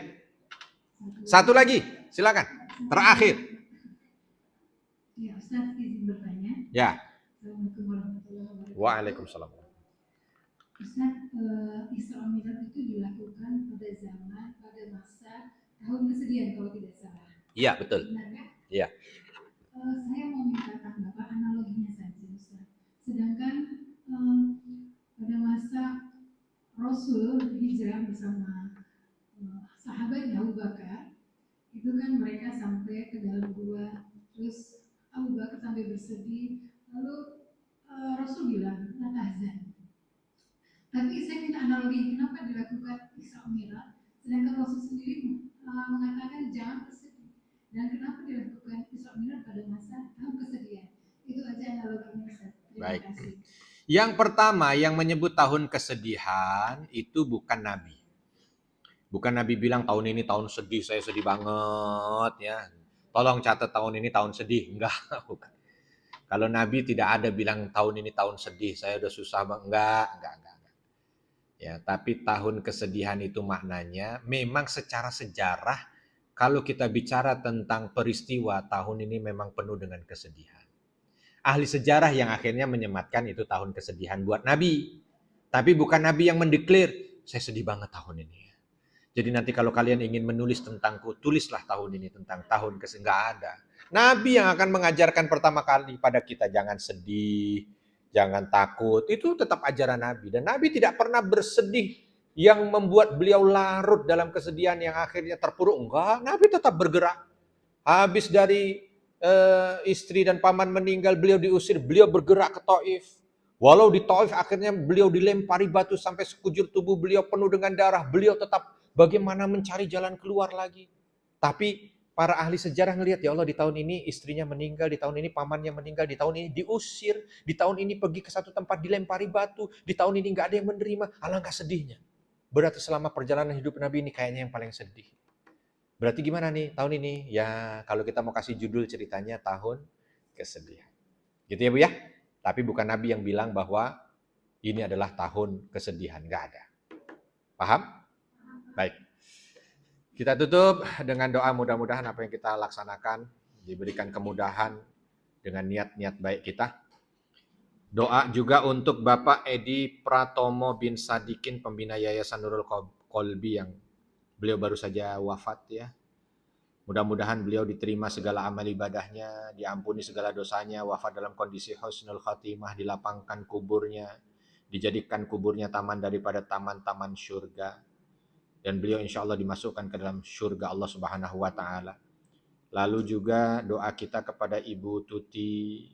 Satu lagi, silakan. Terakhir. Ya, Ustaz izin bertanya. Ya. Assalamualaikum warahmatullahi wabarakatuh. Waalaikumsalam. Ustaz, Isra Mi'raj itu dilakukan pada masa tahun kesedihan kalau tidak salah. Iya, betul. Benar ya? Iya. Saya mau minta tanggapan analoginya saja, Ustaz. Sedangkan pada masa Rasul hijrah bersama sahabatnya Abu Bakar, itu kan mereka sampai ke dalam gua, terus Abu Bakar sampai bersedih, lalu Rasul bilang, "La tahzan." Tapi saya minta analogi, kenapa dilakukan Isra Mi'raj, sedangkan Rasul sendiri mengatakan jangan bersedih. Dan kenapa dilakukan Isra Mi'raj pada masa tahun kesedihan? Itu aja analoginya, Ustaz. Terima kasih. Yang pertama, yang menyebut tahun kesedihan itu bukan Nabi. Bukan Nabi bilang tahun ini tahun sedih, saya sedih banget ya. Tolong catat tahun ini tahun sedih. Enggak, bukan. Kalau Nabi tidak ada bilang tahun ini tahun sedih, saya udah susah banget. Enggak. Ya, tapi tahun kesedihan itu maknanya memang secara sejarah kalau kita bicara tentang peristiwa tahun ini memang penuh dengan kesedihan. Ahli sejarah yang akhirnya menyematkan itu tahun kesedihan buat Nabi. Tapi bukan Nabi yang mendeklar, saya sedih banget tahun ini. Jadi nanti kalau kalian ingin menulis tentangku, tulislah tahun ini tentang tahun kesedihan. Nggak ada. Nabi yang akan mengajarkan pertama kali pada kita jangan sedih, jangan takut. Itu tetap ajaran Nabi. Dan Nabi tidak pernah bersedih yang membuat beliau larut dalam kesedihan yang akhirnya terpuruk. Enggak, Nabi tetap bergerak. Habis dari istri dan paman meninggal, beliau diusir, beliau bergerak ke Taif. Walau di Taif akhirnya beliau dilempari batu sampai sekujur tubuh beliau penuh dengan darah, beliau tetap bagaimana mencari jalan keluar lagi. Tapi para ahli sejarah ngelihat, ya Allah di tahun ini istrinya meninggal, di tahun ini pamannya meninggal, di tahun ini diusir, di tahun ini pergi ke satu tempat dilempari batu, di tahun ini nggak ada yang menerima, alangkah sedihnya. Berarti selama perjalanan hidup Nabi ini kayaknya yang paling sedih. Berarti gimana nih tahun ini? Ya kalau kita mau kasih judul ceritanya tahun kesedihan. Gitu ya Bu ya? Tapi bukan Nabi yang bilang bahwa ini adalah tahun kesedihan. Nggak ada. Paham? Baik. Kita tutup dengan doa, mudah-mudahan apa yang kita laksanakan diberikan kemudahan dengan niat-niat baik kita. Doa juga untuk Bapak Edi Pratomo bin Sadikin, pembina Yayasan Nurul Kolbi yang beliau baru saja wafat ya. Mudah-mudahan beliau diterima segala amal ibadahnya, diampuni segala dosanya, wafat dalam kondisi husnul khatimah, dilapangkan kuburnya, dijadikan kuburnya taman daripada taman-taman syurga. Dan beliau insya Allah dimasukkan ke dalam syurga Allah Subhanahu wa Ta'ala. Lalu juga doa kita kepada Ibu Tuti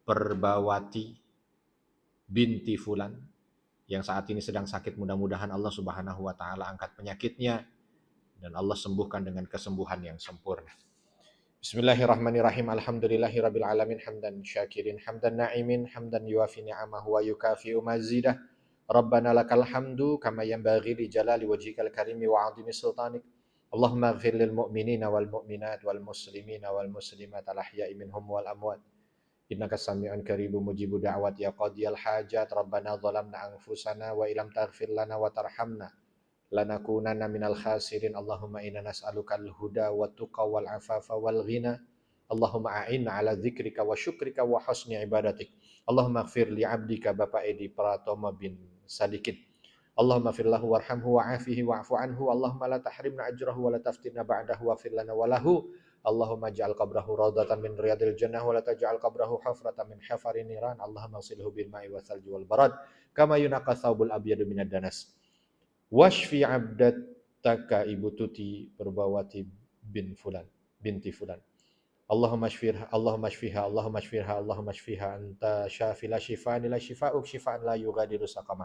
Perbawati binti Fulan yang saat ini sedang sakit, mudah-mudahan Allah Subhanahu wa Ta'ala angkat penyakitnya dan Allah sembuhkan dengan kesembuhan yang sempurna. Bismillahirrahmanirrahim. Alhamdulillahirabbil alamin, hamdan syakirin, hamdan na'imin, hamdan yuafi ni'amahu wa yukafi'u mazidah. Rabbana lakal hamdu kama yanbaghi li jalali wajhikal karimi wa 'azimi sultanik. Allahumma ighfir lil mu'minina wal mu'minat wal muslimina wal muslimat al ahya'i minhum wal amwat. Innaka sami'un qaribun mujibu da'wat ya qadiyal hajat. Rabbana zalamna anfusana wa illam taghfir lana wa tarhamna lanakunanna minal khasirin. Allahumma inna nas'alukal huda wa tuqa wal afafa wal ghina. Allahumma a'inna ala dzikrika wa syukrika wa husni ibadatik. Allahumma ighfir li 'abdika Bapak Edi Pratomo bin Sadikin. Allahumma ighfir lahu warhamhu wa'afihi wa'fu anhu. Allahumma la tahrimna ajrahu wa la taftinna ba'dahu wa fir lana wa lahu. Allahumma ja'al qabrahu rawdatan min riyadil jannah wa la taj'al qabrahu hafratan min hafarin niran. Allahumma ighsilhu bil ma'i wa thalji wal barad kama yunaqqa thawbul abyadu minad danas. Washfi abdataka Ibu Tuti Perbawati binti Fulan. Allahumma shfirha, Allahumma shfiha, Allahumma shfirha, Allahumma shfiha, anta syafi la shifaan la shifa'uk shifaan la yughadiru saqama.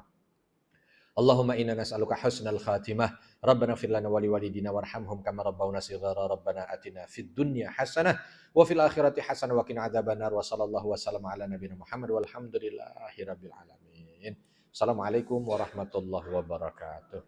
Allahumma inna nas'aluka husnal khatimah. Rabbana fir lana wa liwalidina warhamhum kama rabbawna shighara. Rabbana atina fid dunya hasanah wa fil akhirati hasanah wa qina adzabannar. Wa sallallahu wasallam ala nabiyina Muhammad walhamdulillahi rabbil alamin. Assalamualaikum warahmatullahi wabarakatuh.